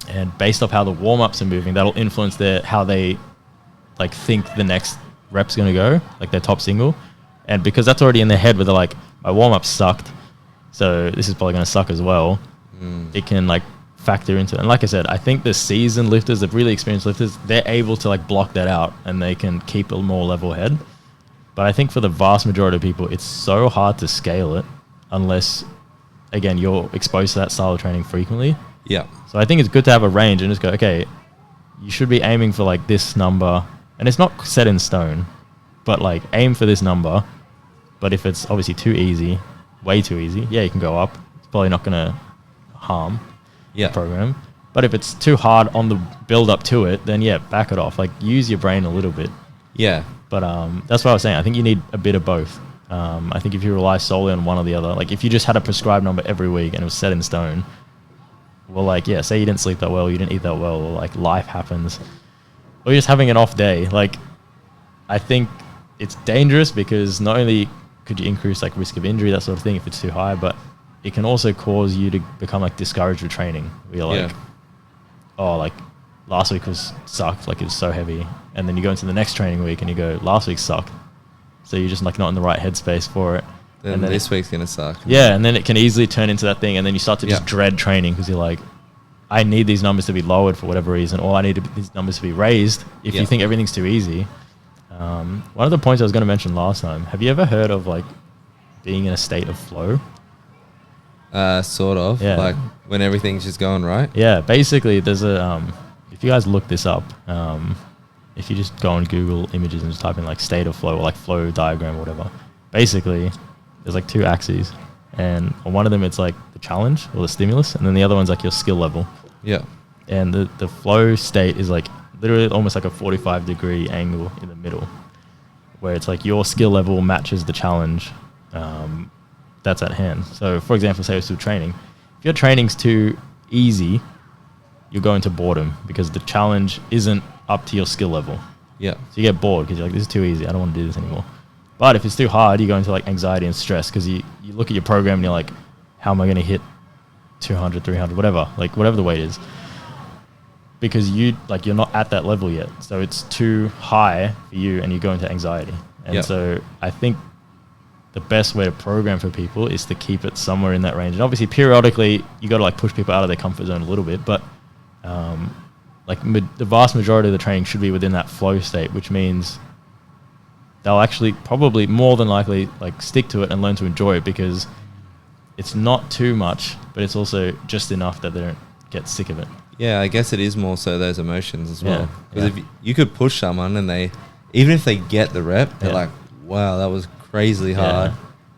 and based off how the warm-ups are moving, that'll influence how they like think the next rep's going to go, like their top single. And because that's already in their head where they're like, my warm-up sucked, so this is probably going to suck as well, it can like factor into it. And like I said, I think the seasoned lifters, the really experienced lifters, they're able to like block that out and they can keep a more level head. But I think for the vast majority of people, it's so hard to scale it unless, again, you're exposed to that style of training frequently. Yeah. So I think it's good to have a range and just go, okay, you should be aiming for like this number, and it's not set in stone, but like aim for this number. But if it's obviously too easy, way too easy, yeah, you can go up. It's probably not going to harm the program. But if it's too hard on the build up to it, then yeah, back it off. Like use your brain a little bit. Yeah. But that's what I was saying. I think you need a bit of both. I think if you rely solely on one or the other, like if you just had a prescribed number every week and it was set in stone, well, like, yeah, say you didn't sleep that well, you didn't eat that well, or like life happens, or you're just having an off day. Like, I think it's dangerous because not only could you increase like risk of injury, that sort of thing, if it's too high, but it can also cause you to become like discouraged with training. Where you're like, oh, like last week was sucked, like it was so heavy. And then you go into the next training week and you go, last week sucked. So you're just like not in the right headspace for it. Then this week's going to suck. Yeah, and then it can easily turn into that thing. And then you start to just dread training because you're like, I need these numbers to be lowered for whatever reason, or I need these numbers to be raised if you think everything's too easy. One of the points I was going to mention last time, have you ever heard of like being in a state of flow? Sort of. Yeah. Like when everything's just going right. Yeah, basically there's a, if you guys look this up, if you just go on Google Images and just type in like state of flow or like flow diagram or whatever, basically there's like two axes, and on one of them it's like the challenge or the stimulus, and then the other one's like your skill level. Yeah. And the flow state is like literally almost like a 45-degree angle in the middle, where it's like your skill level matches the challenge that's at hand. So for example, say it's through training. If your training's too easy, you'll go into boredom because the challenge isn't up to your skill level. Yeah. So you get bored because you're like, this is too easy, I don't want to do this anymore. But if it's too hard, you go into like anxiety and stress because you look at your program and you're like, how am I going to hit 200, 300, whatever, like whatever the weight is. Because you're not at that level yet. So it's too high for you and you go into anxiety. And so I think the best way to program for people is to keep it somewhere in that range. And obviously periodically you got to like push people out of their comfort zone a little bit, but the vast majority of the training should be within that flow state, which means they'll actually probably more than likely like stick to it and learn to enjoy it because it's not too much, but it's also just enough that they don't get sick of it. Yeah, I guess it is more so those emotions as well. Because if you could push someone and even if they get the rep, they're like, wow, that was crazily hard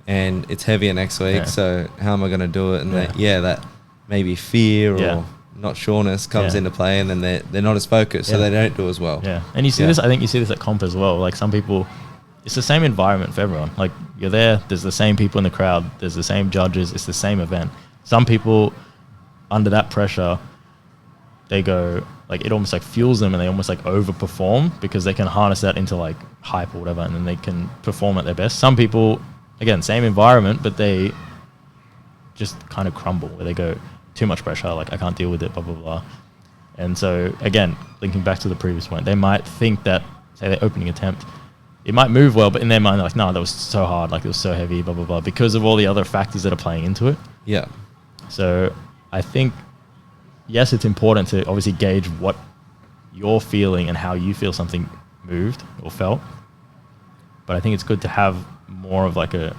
and it's heavier next week, so how am I going to do it? And that maybe fear or not sureness comes into play, and then they're not as focused, so they don't do as well. Yeah, and you see this, I think you see this at comp as well. Like some people, it's the same environment for everyone. Like you're there, there's the same people in the crowd, there's the same judges, it's the same event. Some people under that pressure, they go like, it almost like fuels them and they almost like overperform because they can harness that into like hype or whatever, and then they can perform at their best. Some people, again, same environment, but they just kind of crumble where they go, too much pressure, like I can't deal with it, blah, blah, blah. And so again, linking back to the previous point, they might think that, say their opening attempt, it might move well, but in their mind they're like, no, that was so hard, like it was so heavy, blah, blah, blah, because of all the other factors that are playing into it. Yeah. So I think, yes, it's important to obviously gauge what you're feeling and how you feel something moved or felt, but I think it's good to have more of like a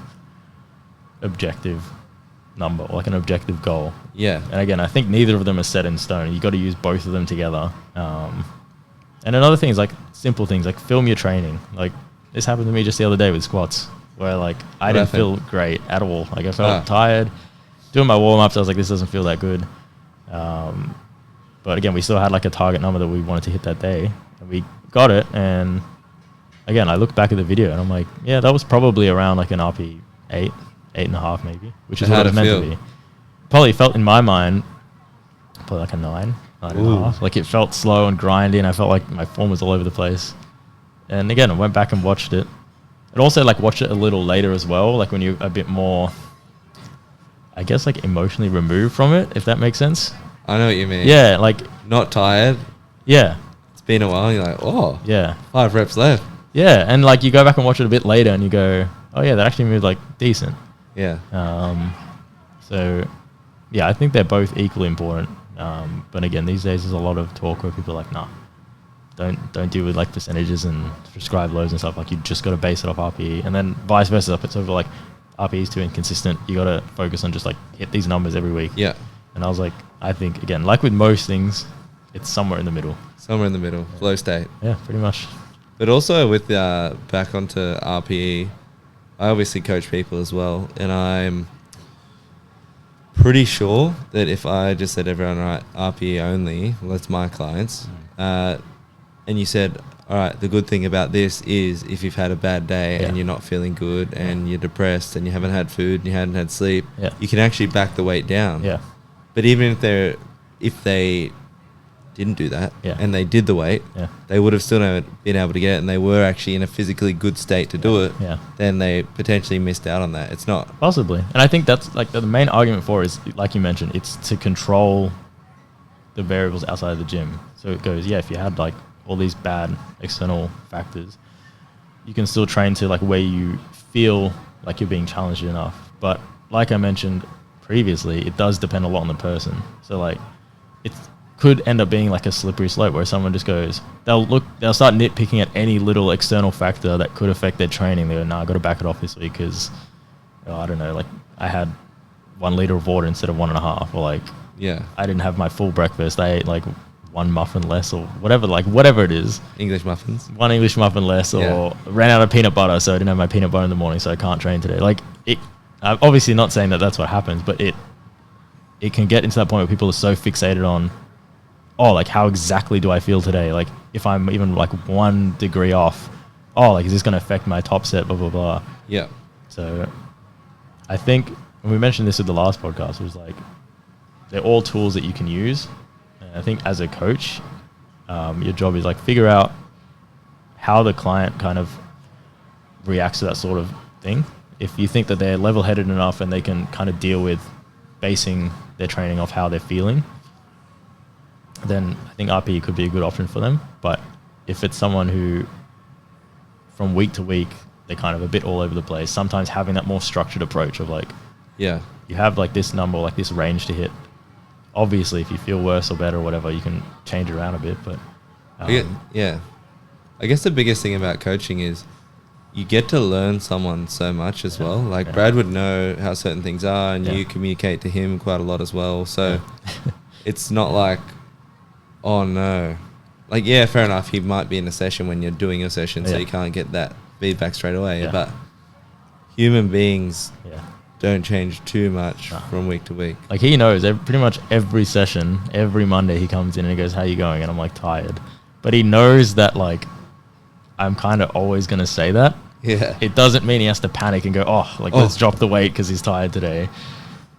objective number or like an objective goal. Yeah. And again, I think neither of them are set in stone. You got to use both of them together. And another thing is like simple things like film your training. Like this happened to me just the other day with squats where like I didn't feel great at all. Like I felt tired. Doing my warm-ups, I was like, this doesn't feel that good. But again, we still had like a target number that we wanted to hit that day. And we got it. And again, I look back at the video and I'm like, yeah, that was probably around like an RP 8.5 maybe, which is what it was meant to be. Probably felt in my mind probably like a 9.5. Like it felt slow and grindy, and I felt like my form was all over the place. And again, I went back and watched it. And also like watched it a little later as well, like when you're a bit more, I guess, like emotionally removed from it, if that makes sense. I know what you mean. Yeah, like not tired. Yeah. It's been a while. You're like, oh, yeah, 5 reps left. Yeah, and like you go back and watch it a bit later, and you go, oh yeah, that actually moved like decent. Yeah. So, yeah, I think they're both equally important. But again, these days there's a lot of talk where people are like, nah, don't deal with like percentages and prescribed loads and stuff. Like you just got to base it off RPE, and then vice versa. If it's over like RPE is too inconsistent, you got to focus on just like hit these numbers every week. Yeah. And I was like, I think again, like with most things, it's somewhere in the middle. Somewhere in the middle, flow state. Yeah, pretty much. But also with back onto RPE, I obviously coach people as well, and pretty sure that if I just said everyone, all right, RPE only, well, that's my clients, and you said, all right, the good thing about this is if you've had a bad day and you're not feeling good and you're depressed and you haven't had food and you haven't had sleep, you can actually back the weight down. Yeah. But even if they didn't do that and they did the weight, they would have still never been able to get it, and they were actually in a physically good state to do it, then they potentially missed out on that. It's not... Possibly. And I think that's like the main argument for is, like you mentioned, it's to control the variables outside of the gym. So it goes, if you had like all these bad external factors, you can still train to like where you feel like you're being challenged enough. But like I mentioned previously, it does depend a lot on the person. So like it could end up being like a slippery slope where someone just goes, they'll start nitpicking at any little external factor that could affect their training. They go, I got to back it off this week because, I don't know, like I had 1 liter of water instead of 1.5, or like, I didn't have my full breakfast. I ate like 1 muffin less, or whatever it is. English muffins. 1 English muffin less, or ran out of peanut butter, so I didn't have my peanut butter in the morning, so I can't train today. Like I'm obviously not saying that that's what happens, but it can get into that point where people are so fixated on, like how exactly do I feel today? Like if I'm even like 1 degree off, like is this going to affect my top set? Blah blah blah. Yeah. So I think, and we mentioned this with the last podcast, was like they're all tools that you can use. I think as a coach, your job is like figure out how the client kind of reacts to that sort of thing. If you think that they're level-headed enough and they can kind of deal with basing their training off how they're feeling, then I think RPE could be a good option for them. But if it's someone who from week to week, they're kind of a bit all over the place, sometimes having that more structured approach of like, you have like this number, like this range to hit. Obviously, if you feel worse or better or whatever, you can change it around a bit. But I guess the biggest thing about coaching is you get to learn someone so much as well. Like Brad would know how certain things are, and you communicate to him quite a lot as well. So it's not like, oh no, like fair enough. He might be in a session when you're doing your session, so you can't get that feedback straight away. But human beings don't change too much from week to week. Like he knows pretty much every session, every Monday he comes in and he goes, how you going? And I'm like, tired. But he knows that like I'm kind of always going to say that. Yeah. It doesn't mean he has to panic and go, let's drop the weight because he's tired today.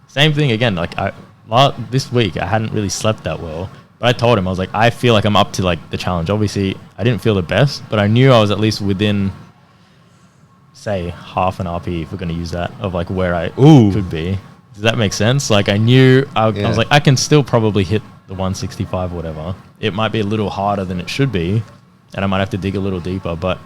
Same thing again. Like this week I hadn't really slept that well, but I told him, I was like, I feel like I'm up to like the challenge. Obviously I didn't feel the best, but I knew I was at least within, say, half an RP, if we're going to use that, of like where I could be. Does that make sense? Like I knew, I was like, I can still probably hit the 165 or whatever. It might be a little harder than it should be, and I might have to dig a little deeper, but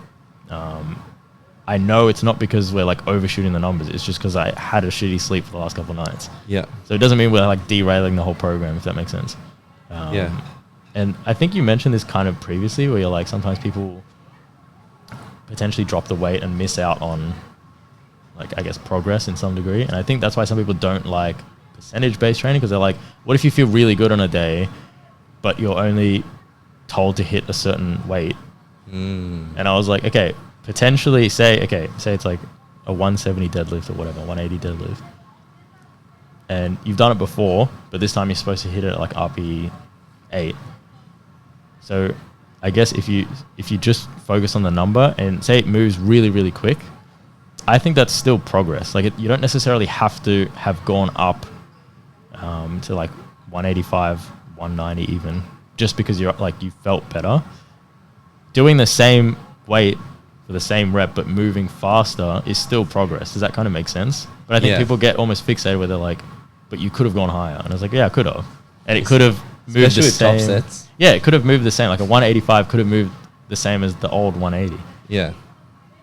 I know it's not because we're like overshooting the numbers. It's just because I had a shitty sleep for the last couple of nights. Yeah. So it doesn't mean we're like derailing the whole program, if that makes sense. And I think you mentioned this kind of previously, where you're like, sometimes people potentially drop the weight and miss out on, like, I guess, progress in some degree. And I think that's why some people don't like percentage-based training, because they're like, what if you feel really good on a day, but you're only told to hit a certain weight? And I was like, okay, potentially say it's like a 170 deadlift or whatever, 180 deadlift. And you've done it before, but this time you're supposed to hit it at like RPE 8. So I guess if you just focus on the number and say it moves really, really quick, I think that's still progress. Like you don't necessarily have to have gone up to like 185, 190 even, just because you're like you felt better. Doing the same weight for the same rep but moving faster is still progress. Does that kind of make sense? But I think people get almost fixated where they're like, but you could have gone higher. And I was like, yeah, I could have. And it could have moved the same. Top sets. Yeah, it could have moved the same. Like a 185 could have moved the same as the old 180. Yeah.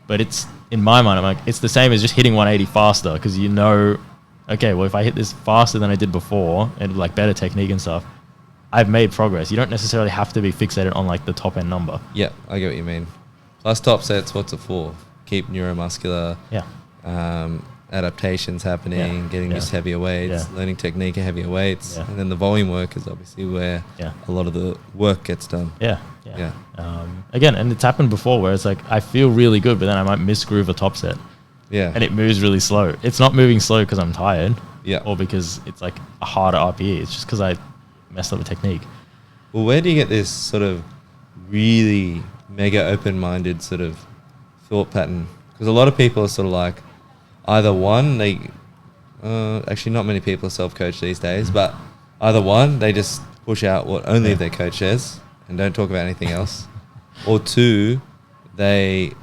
But it's, in my mind, I'm like, it's the same as just hitting 180 faster, because you know, okay, well, if I hit this faster than I did before and like better technique and stuff, I've made progress. You don't necessarily have to be fixated on like the top end number. Yeah, I get what you mean. Plus top sets, what's it for? Keep neuromuscular adaptations happening, getting used to heavier weights, learning technique at heavier weights, and then the volume work is obviously where a lot of the work gets done. Again, and it's happened before where it's like I feel really good, but then I might misgroove a top set. Yeah. And it moves really slow. It's not moving slow because I'm tired. Yeah. or because it's like a harder RPE. It's just because I messed up the technique. Well, where do you get this sort of really mega open-minded sort of thought pattern? Because a lot of people are sort of like, either one, actually not many people are self-coached these days, but either one, they just push out what only their coach says and don't talk about anything else. Or two, that's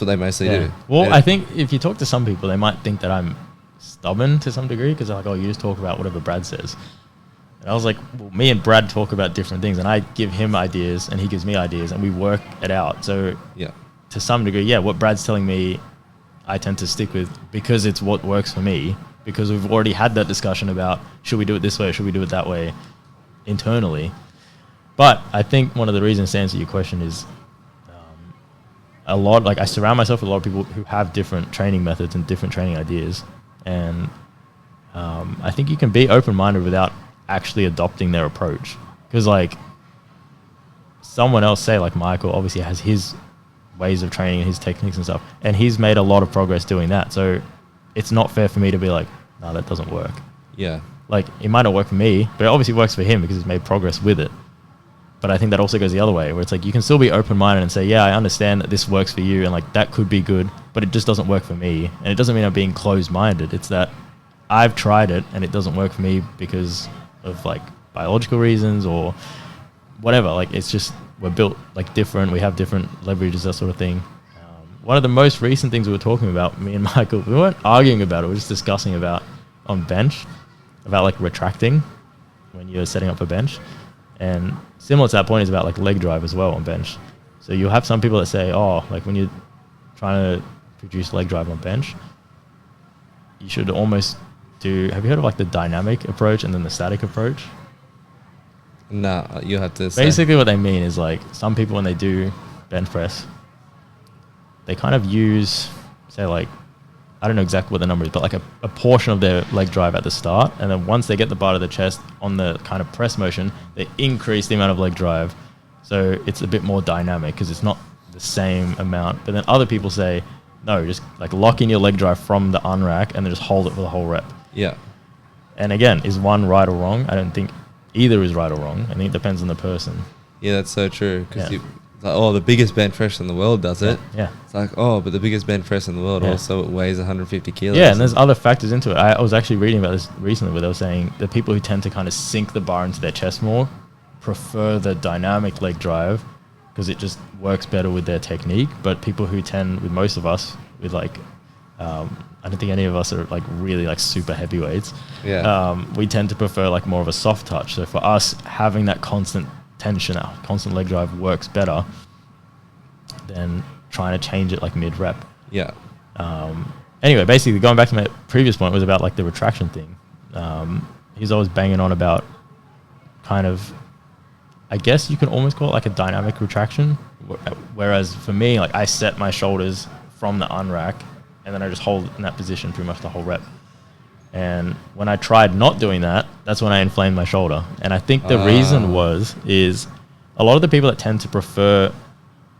what they mostly do. Well, I think if you talk to some people, they might think that I'm stubborn to some degree because they're like, oh, you just talk about whatever Brad says. And I was like, well, me and Brad talk about different things, and I give him ideas and he gives me ideas and we work it out. So to some degree, what Brad's telling me, I tend to stick with because it's what works for me, because we've already had that discussion about should we do it this way or should we do it that way internally. But I think one of the reasons to answer your question is I surround myself with a lot of people who have different training methods and different training ideas. And I think you can be open-minded without actually adopting their approach. Because like someone else, say like Michael, obviously has his ways of training and his techniques and stuff, and he's made a lot of progress doing that. So it's not fair for me to be like, no, that doesn't work. Yeah. Like it might not work for me, but it obviously works for him because he's made progress with it. But I think that also goes the other way, where it's like you can still be open-minded and say, yeah, I understand that this works for you and like that could be good, but it just doesn't work for me. And it doesn't mean I'm being closed-minded. It's that I've tried it and it doesn't work for me because of like biological reasons or whatever. Like it's just, we're built like different. We have different leverages, that sort of thing. One of the most recent things we were talking about, me and Michael, we weren't arguing about it. We were just discussing about on bench, about like retracting when you're setting up a bench. And similar to that point is about like leg drive as well on bench. So you'll have some people that say, oh, like when you're trying to produce leg drive on bench, you should almost do, have you heard of like the dynamic approach and then the static approach? No, you have to basically what they mean is like some people when they do bench press, they kind of use, say like, I don't know exactly what the number is, but like a portion of their leg drive at the start. And then once they get the bar to the chest on the kind of press motion, they increase the amount of leg drive. So it's a bit more dynamic because it's not the same amount. But then other people say, no, just like lock in your leg drive from the unrack and then just hold it for the whole rep. Yeah. And again, is one right or wrong? I don't think either is right or wrong. I think it depends on the person. Yeah, that's so true. Because like, oh, the biggest bench press in the world does it. Yeah. It's like, oh, but the biggest bench press in the world also weighs 150 kilos. Yeah, and there's other factors into it. I was actually reading about this recently where they were saying the people who tend to kind of sink the bar into their chest more prefer the dynamic leg drive because it just works better with their technique. But people who tend, with most of us, with like, I don't think any of us are like really like super heavyweights. Yeah. We tend to prefer like more of a soft touch. So for us, having that constant tension, constant leg drive works better than trying to change it like mid-rep. Yeah. Anyway, basically going back to my previous point was about like the retraction thing. He's always banging on about kind of, I guess you can almost call it like a dynamic retraction. Whereas for me, like I set my shoulders from the unrack and then I just hold in that position pretty much the whole rep. And when I tried not doing that, that's when I inflamed my shoulder. And I think the reason is a lot of the people that tend to prefer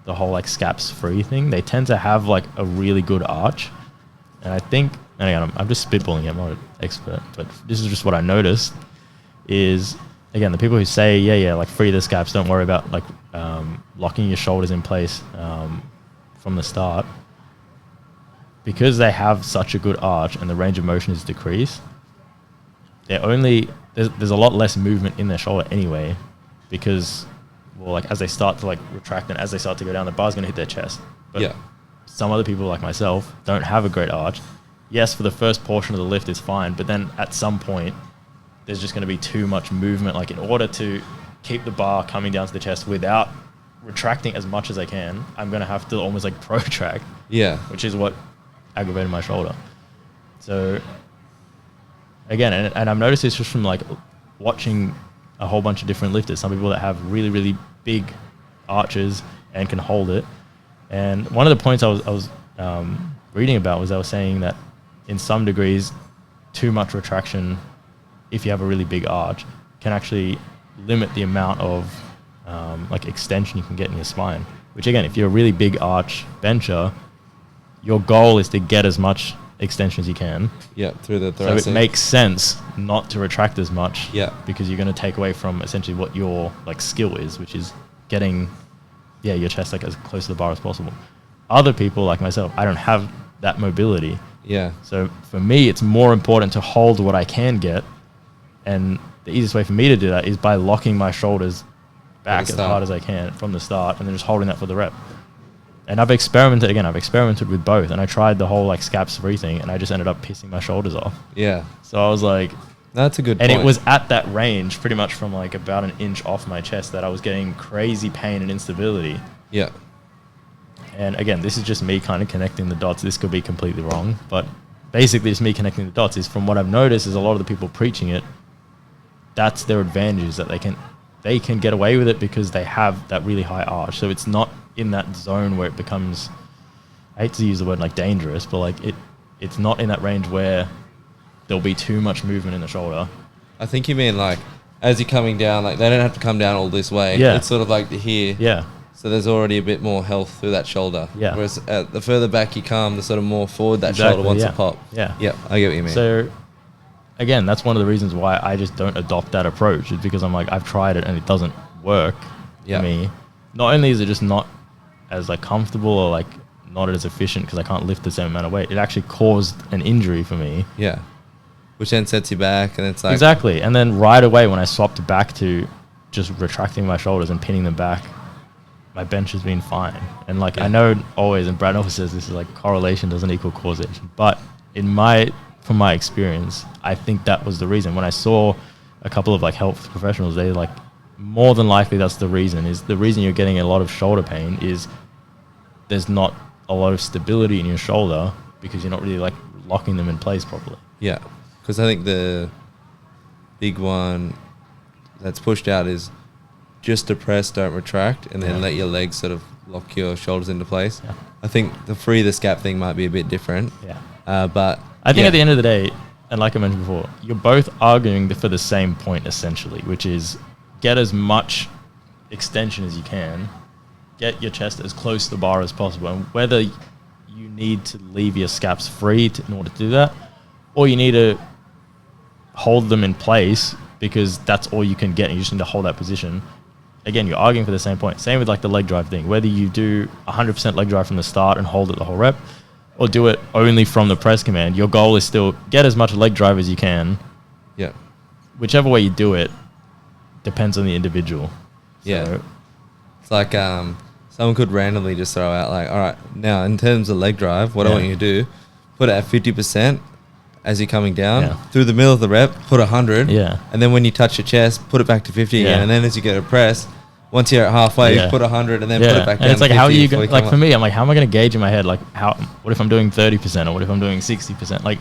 the whole like scaps free thing, they tend to have like a really good arch. And I think, and again, I'm just spitballing it, I'm not an expert, but this is just what I noticed is, again, the people who say, like free the scaps, don't worry about like locking your shoulders in place from the start. Because they have such a good arch and the range of motion is decreased, there's a lot less movement in their shoulder anyway, because, well, like as they start to like retract and as they start to go down, the bar's going to hit their chest. But some other people like myself don't have a great arch. Yes, for the first portion of the lift it's fine, but then at some point there's just going to be too much movement. Like in order to keep the bar coming down to the chest without retracting as much as I can, I'm going to have to almost like protract. Yeah. Which is what aggravated my shoulder. So again, and I've noticed this just from like watching a whole bunch of different lifters. Some people that have really, really big arches and can hold it. And one of the points I was reading about was I was saying that in some degrees, too much retraction, if you have a really big arch, can actually limit the amount of like extension you can get in your spine. Which again, if you're a really big arch bencher, your goal is to get as much extension as you can. Yeah, through the thoracic. So it makes sense not to retract as much. Yeah. Because you're going to take away from essentially what your like skill is, which is getting your chest like as close to the bar as possible. Other people like myself, I don't have that mobility. Yeah. So for me, it's more important to hold what I can get. And the easiest way for me to do that is by locking my shoulders back as hard as I can from the start and then just holding that for the rep. And I've experimented with both. And I tried the whole like scaps free thing and I just ended up pissing my shoulders off. Yeah. So I was like... That's a good point. And it was at that range, pretty much from like about an inch off my chest, that I was getting crazy pain and instability. Yeah. And again, this is just me kind of connecting the dots. This could be completely wrong, but basically just me connecting the dots is from what I've noticed is a lot of the people preaching it, that's their advantage, is that they can get away with it because they have that really high arch. So it's not in that zone where it becomes, I hate to use the word like dangerous, but like it's not in that range where there'll be too much movement in the shoulder. I think you mean like as you're coming down, like they don't have to come down all this way. Yeah. It's sort of like here. Yeah. So there's already a bit more health through that shoulder. Yeah. Whereas the further back you come, the sort of more forward that shoulder wants to pop. Yeah. Yeah, I get what you mean. So again, that's one of the reasons why I just don't adopt that approach, is because I'm like, I've tried it and it doesn't work for me. Not only is it just not as like comfortable or like not as efficient because I can't lift the same amount of weight, it actually caused an injury for me. Yeah. Which then sets you back and it's like... Exactly. And then right away when I swapped back to just retracting my shoulders and pinning them back, my bench has been fine. And like, I know always, and Brad always says this is like correlation doesn't equal causation. But from my experience, I think that was the reason. When I saw a couple of like health professionals, they like, more than likely that's the reason. Is the reason you're getting a lot of shoulder pain is there's not a lot of stability in your shoulder because you're not really like locking them in place properly. Yeah. Because I think the big one that's pushed out is just depress, don't retract, and then let your legs sort of lock your shoulders into place. Yeah. I think the free the scap thing might be a bit different. Yeah. But I think at the end of the day, and like I mentioned before, you're both arguing for the same point essentially, which is get as much extension as you can, get your chest as close to the bar as possible, and whether you need to leave your scaps free in order to do that, or you need to hold them in place because that's all you can get and you just need to hold that position. Again, you're arguing for the same point. Same with like the leg drive thing. Whether you do 100% leg drive from the start and hold it the whole rep, or do it only from the press command, your goal is still get as much leg drive as you can. Yeah. Whichever way you do it depends on the individual. Yeah. So, it's like someone could randomly just throw out like, all right, now in terms of leg drive, what I want you to do, put it at 50% as you're coming down. Through the middle of the rep, put 100. Yeah. And then when you touch your chest, put it back to 50 again. And then as you go to press, once you're at halfway, put 100 and then put it back down. And it's like, to 50 how are you going? Like for me, I'm like, how am I going to gauge in my head? Like, what if I'm doing 30% or what if I'm doing 60%? Like,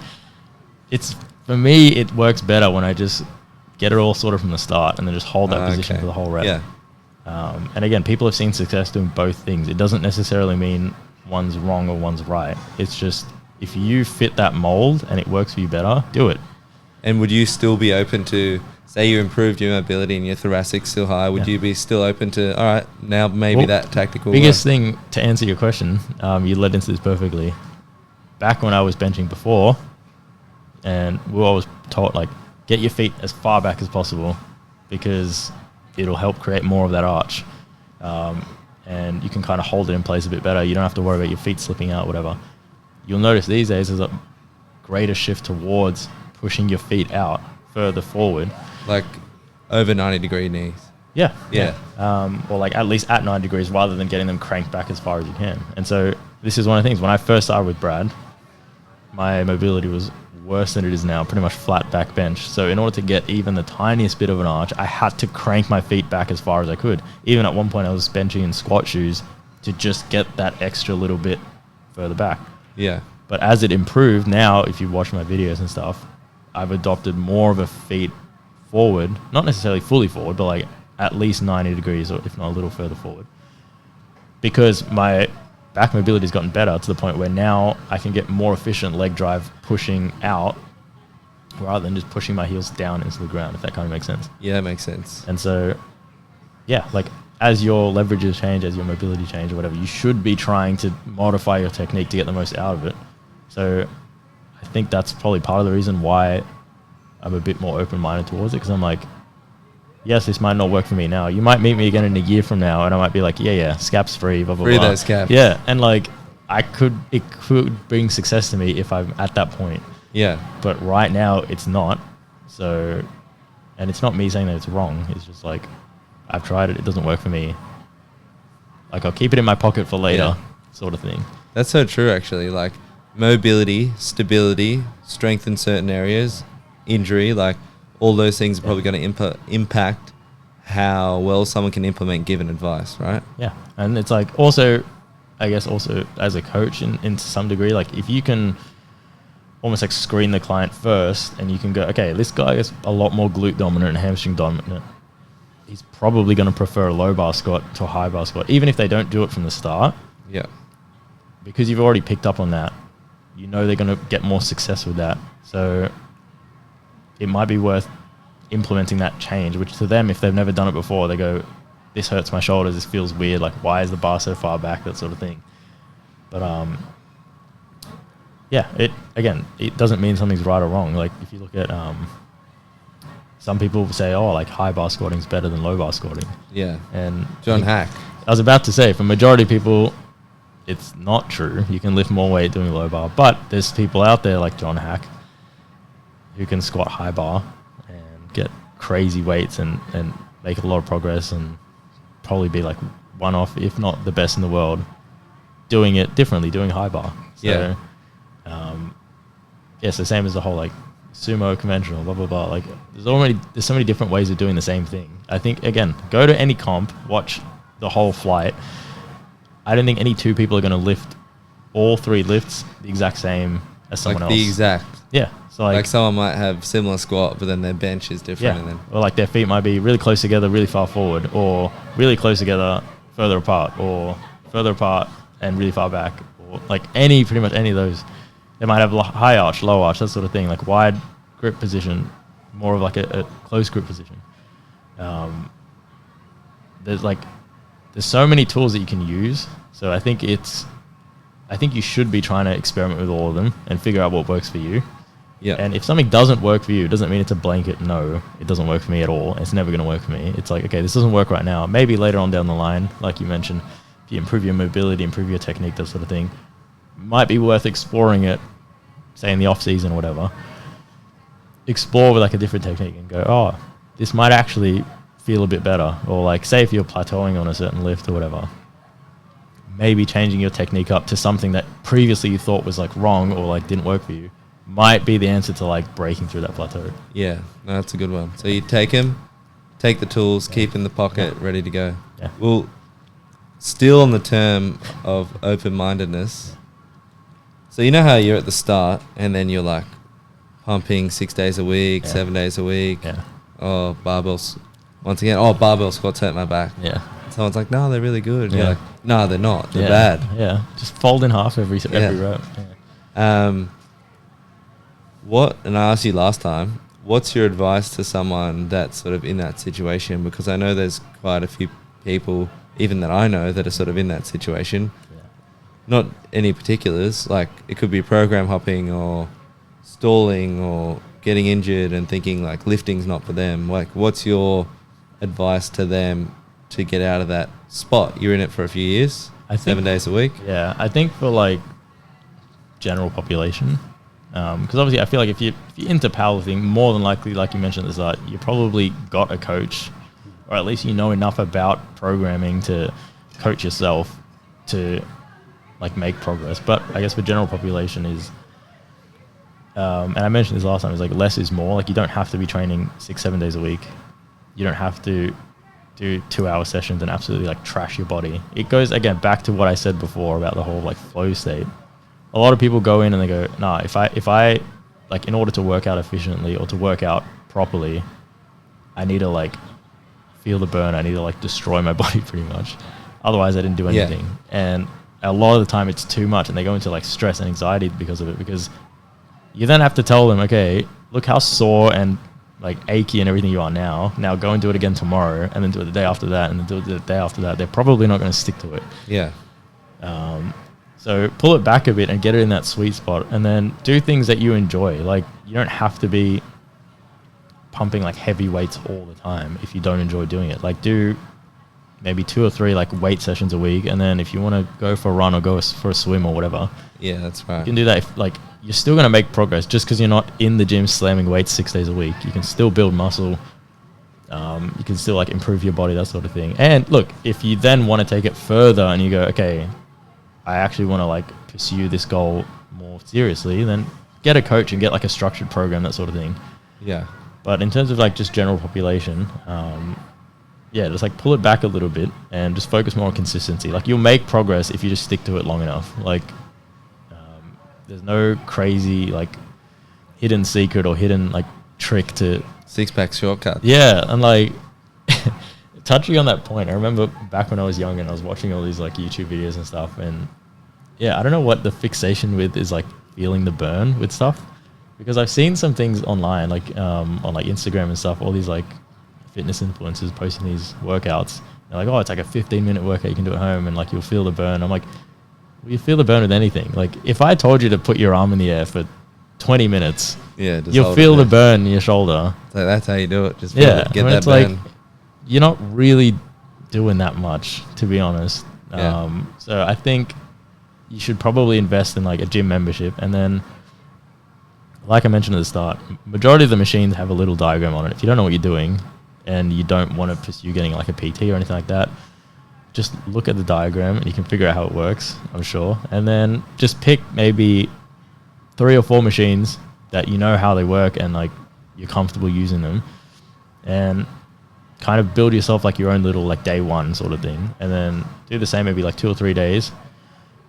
for me, it works better when I just get it all sort of from the start and then just hold that position for the whole rep. Yeah. And again, people have seen success doing both things. It doesn't necessarily mean one's wrong or one's right. It's just if you fit that mold and it works for you better, do it. And would you still be open to, say you improved your mobility and your thoracic still high, would you be still open to, all right, now maybe that tactical biggest thing to answer your question, you led into this perfectly. Back when I was benching before, and we were always taught, like, get your feet as far back as possible because it'll help create more of that arch. And you can kind of hold it in place a bit better. You don't have to worry about your feet slipping out, whatever. You'll notice these days there's a greater shift towards pushing your feet out further forward. Like over 90-degree knees. Yeah. Or like at least at 90 degrees rather than getting them cranked back as far as you can. And so this is one of the things. When I first started with Brad, my mobility was worse than it is now, pretty much flat back bench. So in order to get even the tiniest bit of an arch, I had to crank my feet back as far as I could. Even at one point I was benching in squat shoes to just get that extra little bit further back. Yeah. But as it improved, now if you watch my videos and stuff, I've adopted more of a feet forward, not necessarily fully forward, but like at least 90 degrees or if not a little further forward. Because my back mobility has gotten better to the point where now I can get more efficient leg drive pushing out rather than just pushing my heels down into the ground, if that kind of makes sense. Yeah, that makes sense. And so, yeah, like as your leverages change, as your mobility change or whatever, you should be trying to modify your technique to get the most out of it. So I think that's probably part of the reason why I'm a bit more open-minded towards it, because I'm like, yes, this might not work for me now. You might meet me again in a year from now, and I might be like, scap's free, blah, blah, Free blah. those scaps. Yeah, and like, it could bring success to me if I'm at that point. Yeah. But right now, it's not. So, and it's not me saying that it's wrong. It's just like, I've tried it, it doesn't work for me. Like, I'll keep it in my pocket for later, sort of thing. That's so true, actually. Like, mobility, stability, strength in certain areas, injury, like, all those things are probably going to impact how well someone can implement given advice, right? Yeah. And it's like, also, I guess also as a coach in some degree, like, if you can almost like screen the client first and you can go, okay, this guy is a lot more glute dominant and hamstring dominant. He's probably going to prefer a low bar squat to a high bar squat, even if they don't do it from the start. Yeah. Because you've already picked up on that, you know they're going to get more success with that. So it might be worth implementing that change, which to them, if they've never done it before, they go, this hurts my shoulders, this feels weird, like, why is the bar so far back, that sort of thing. But it doesn't mean something's right or wrong. Like, if you look at some people say, oh, like, high bar squatting is better than low bar squatting. Yeah. And John Hack. I was about to say, for majority of people, it's not true. You can lift more weight doing low bar, but there's people out there like John Hack who can squat high bar and get crazy weights and make a lot of progress and probably be like one off, if not the best in the world, doing it differently, doing high bar. So, it's the same as the whole like sumo conventional, blah, blah, blah. Like, there's so many different ways of doing the same thing. I think, again, go to any comp, watch the whole flight. I don't think any two people are going to lift all three lifts the exact same as someone else. The exact. Yeah. So like someone might have similar squat, but then their bench is different. Yeah. And then Or like their feet might be really close together, really far forward, or really close together, further apart, or further apart and really far back, or like pretty much any of those. They might have high arch, low arch, that sort of thing, like wide grip position, more of like a close grip position. There's so many tools that you can use. So I think you should be trying to experiment with all of them and figure out what works for you. Yeah. And if something doesn't work for you, it doesn't mean it's a blanket, no, it doesn't work for me at all. It's never going to work for me. It's like, okay, this doesn't work right now. Maybe later on down the line, like you mentioned, if you improve your mobility, improve your technique, that sort of thing, might be worth exploring it, say in the off season or whatever. Explore with like a different technique and go, oh, this might actually feel a bit better. Or like, say if you're plateauing on a certain lift or whatever, maybe changing your technique up to something that previously you thought was like wrong or like didn't work for you might be the answer to like breaking through that plateau. Yeah, no, that's a good one. So you take the tools, keep in the pocket, ready to go. Yeah. Well, still on the term of open-mindedness. So you know how you're at the start and then you're like pumping 6 days a week, 7 days a week. Yeah. Oh, barbells. Once again, barbell squats hurt my back. Yeah. Someone's like, no, they're really good. And Yeah. you're like, no, they're not. They're Yeah. bad. Yeah. Just fold in half every rep. Yeah. And I asked you last time, what's your advice to someone that's sort of in that situation? Because I know there's quite a few people, even that I know, that are sort of in that situation. Yeah. Not any particulars, like it could be program hopping or stalling or getting injured and thinking like lifting's not for them. Like, what's your advice to them to get out of that spot? You're in it for a few years, 7 days a week. Yeah, I think for like general population, because obviously I feel like if you're into powerlifting, more than likely, like you mentioned at the start, you probably got a coach, or at least you know enough about programming to coach yourself to like make progress. But I guess for general population is, and I mentioned this last time, is like less is more. Like you don't have to be training 6-7 days a week. You don't have to do 2-hour sessions and absolutely like trash your body. It goes again back to what I said before about the whole like flow state. A lot of people go in and they go, nah, if I like, in order to work out efficiently or to work out properly, I need to like feel the burn. I need to like destroy my body pretty much. Otherwise I didn't do anything. Yeah. And a lot of the time it's too much and they go into like stress and anxiety because of it, because you then have to tell them, okay, look how sore and like achy and everything you are now. Now go and do it again tomorrow, and then do it the day after that, and then do it the day after that. They're probably not going to stick to it. Yeah. So pull it back a bit and get it in that sweet spot, and then do things that you enjoy. Like, you don't have to be pumping like heavy weights all the time if you don't enjoy doing it. Like, do maybe 2 or 3 like weight sessions a week, and then if you want to go for a run or go for a swim or whatever, Yeah, that's right. you can do that. If, like, you're still going to make progress just because you're not in the gym slamming weights 6 days a week. You can still build muscle. You can still like improve your body, that sort of thing. And look, if you then want to take it further and you go, okay, I actually want to like pursue this goal more seriously, then get a coach and get like a structured program, that sort of thing. Yeah. But in terms of like just general population, just like pull it back a little bit and just focus more on consistency. Like, you'll make progress if you just stick to it long enough. Like, there's no crazy like hidden secret or hidden like trick to 6-pack shortcut. Yeah, and like touching on that point, I remember back when I was young and I was watching all these like YouTube videos and stuff, and yeah, I don't know what the fixation with is, like feeling the burn with stuff, because I've seen some things online, like on like Instagram and stuff, all these like fitness influencers posting these workouts. They're like, oh, it's like a 15-minute workout you can do at home and like you'll feel the burn. I'm like, well, you feel the burn with anything. Like, if I told you to put your arm in the air for 20 minutes, Yeah, just you'll feel the burn in your shoulder. So that's how you do it. Just Yeah, get I mean, that it's burn. like, you're not really doing that much, to be honest. Yeah. So I think you should probably invest in like a gym membership, and then, like I mentioned at the start, majority of the machines have a little diagram on it. If you don't know what you're doing and you don't want to pursue getting like a PT or anything like that, just look at the diagram and you can figure out how it works, I'm sure. And then just pick maybe 3 or 4 machines that you know how they work and like you're comfortable using them, and kind of build yourself like your own little like day one sort of thing, and then do the same maybe like 2 or 3 days,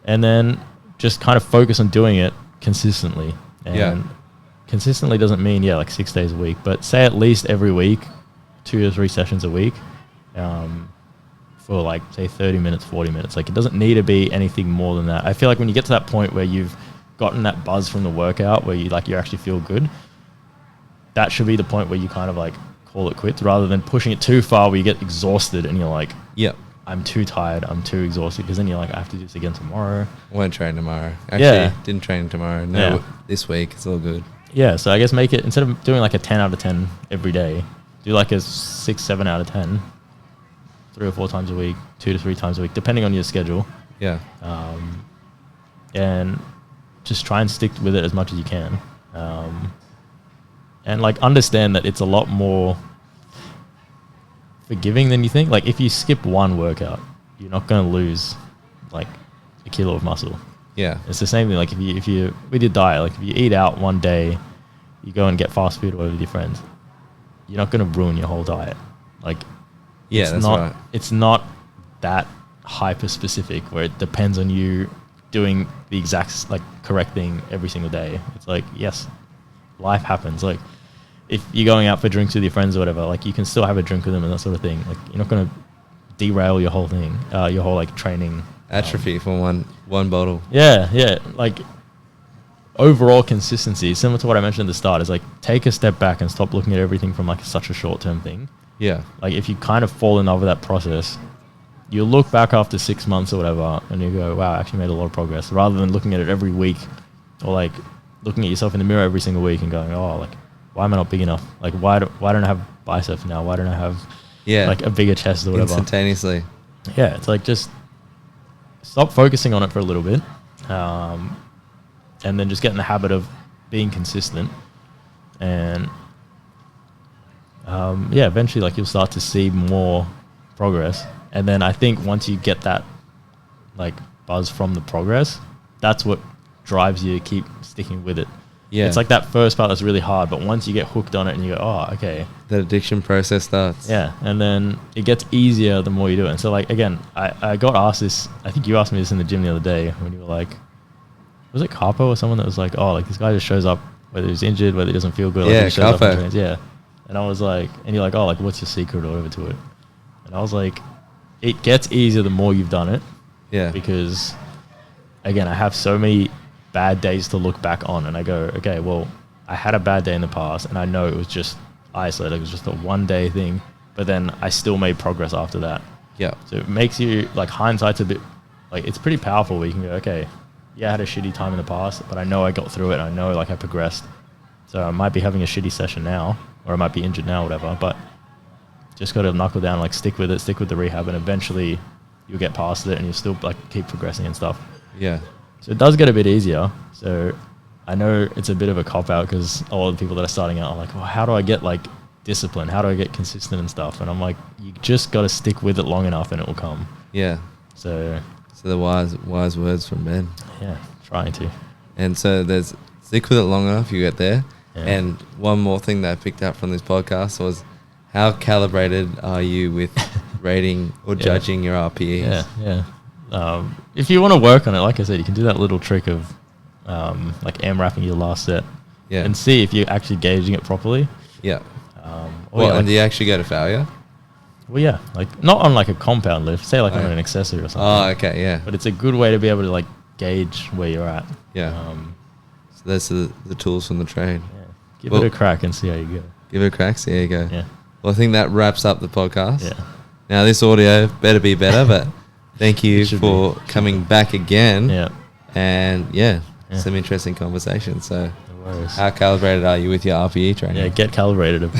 and then just kind of focus on doing it consistently. And consistently doesn't mean like 6 days a week, but say at least every week, 2 or 3 sessions a week, for like say 30 minutes, 40 minutes. Like, it doesn't need to be anything more than that. I feel like when you get to that point where you've gotten that buzz from the workout, where you actually feel good, that should be the point where you kind of like call it quits, rather than pushing it too far where you get exhausted and you're like, Yep. I'm too tired, I'm too exhausted, because then you're like, I have to do this again tomorrow. Won't train tomorrow. Actually, Yeah. didn't train tomorrow. No, Yeah. this week. It's all good. Yeah, so I guess make it, instead of doing like a 10 out of 10 every day, do like a 6, 7 out of 10, 3 or 4 times a week, 2 to 3 times a week, depending on your schedule. Yeah. And just try and stick with it as much as you can. And like, understand that it's a lot more forgiving than you think. Like, if you skip one workout, you're not going to lose like a kilo of muscle. Yeah. It's the same thing. Like, if you with your diet, like if you eat out one day, you go and get fast food or whatever with your friends, you're not going to ruin your whole diet. Like, Yeah, it's that's not, right. It's not that hyper specific where it depends on you doing the exact like correct thing every single day. It's like, yes, life happens. Like, if you're going out for drinks with your friends or whatever, like, you can still have a drink with them and that sort of thing. Like, you're not going to derail your whole thing, your whole like training. Atrophy from one bottle. Yeah. Like, overall consistency, similar to what I mentioned at the start, is like, take a step back and stop looking at everything from like such a short-term thing. Yeah. Like, if you kind of fall in love with that process, you look back after 6 months or whatever and you go, wow, I actually made a lot of progress, rather than looking at it every week, or like looking at yourself in the mirror every single week and going, oh, like, why am I not big enough? Like, why don't I have biceps now? Why don't I have like a bigger chest or whatever? Instantaneously. Yeah, it's like, just stop focusing on it for a little bit, and then just get in the habit of being consistent, and eventually like you'll start to see more progress. And then I think once you get that like buzz from the progress, that's what drives you to keep sticking with it. Yeah. It's like that first part that's really hard, but once you get hooked on it and you go, oh, okay. The addiction process starts. Yeah, and then it gets easier the more you do it. And so, like, again, I got asked this, I think you asked me this in the gym the other day when you were like, was it Carpo or someone that was like, oh, like, this guy just shows up whether he's injured, whether he doesn't feel good. Yeah, like, he shows up and Carpo. trains. Yeah. And I was like, and you're like, oh, like, what's your secret or whatever to it? And I was like, it gets easier the more you've done it. Yeah. Because, again, I have so many bad days to look back on, and I go, okay, well, I had a bad day in the past, and I know it was just isolated. It was just a one-day thing, but then I still made progress after that. Yeah. So it makes you, like, hindsight's a bit, like, it's pretty powerful where you can go, okay, I had a shitty time in the past, but I know I got through it. And I know like I progressed. So I might be having a shitty session now, or I might be injured now, whatever. But just got to knuckle down, like stick with it, stick with the rehab, and eventually you'll get past it, and you'll still like keep progressing and stuff. Yeah. So it does get a bit easier. So I know it's a bit of a cop out because a lot of the people that are starting out are like, well, how do I get like discipline? How do I get consistent and stuff? And I'm like, you just got to stick with it long enough, and it will come. Yeah. So the wise words from Ben. Yeah, trying to. And so there's stick with it long enough, you get there. Yeah. And one more thing that I picked up from this podcast was how calibrated are you with rating or judging your RPEs? Yeah. If you want to work on it, like I said, you can do that little trick of like AMRAPing your last set and see if you're actually gauging it properly. Yeah. And do you actually go to failure? Well, yeah, like not on like a compound lift, say like on an accessory or something. Oh, okay, yeah. But it's a good way to be able to like gauge where you're at. Yeah. So that's the tools from the trade. Yeah. Give it a crack and see how you go. Give it a crack, see how you go. Yeah. Well, I think that wraps up the podcast. Yeah. Now, this audio better be better, but thank you for coming back again. Yeah. And some interesting conversation. So, no worries. How calibrated are you with your RPE training? Yeah, get calibrated.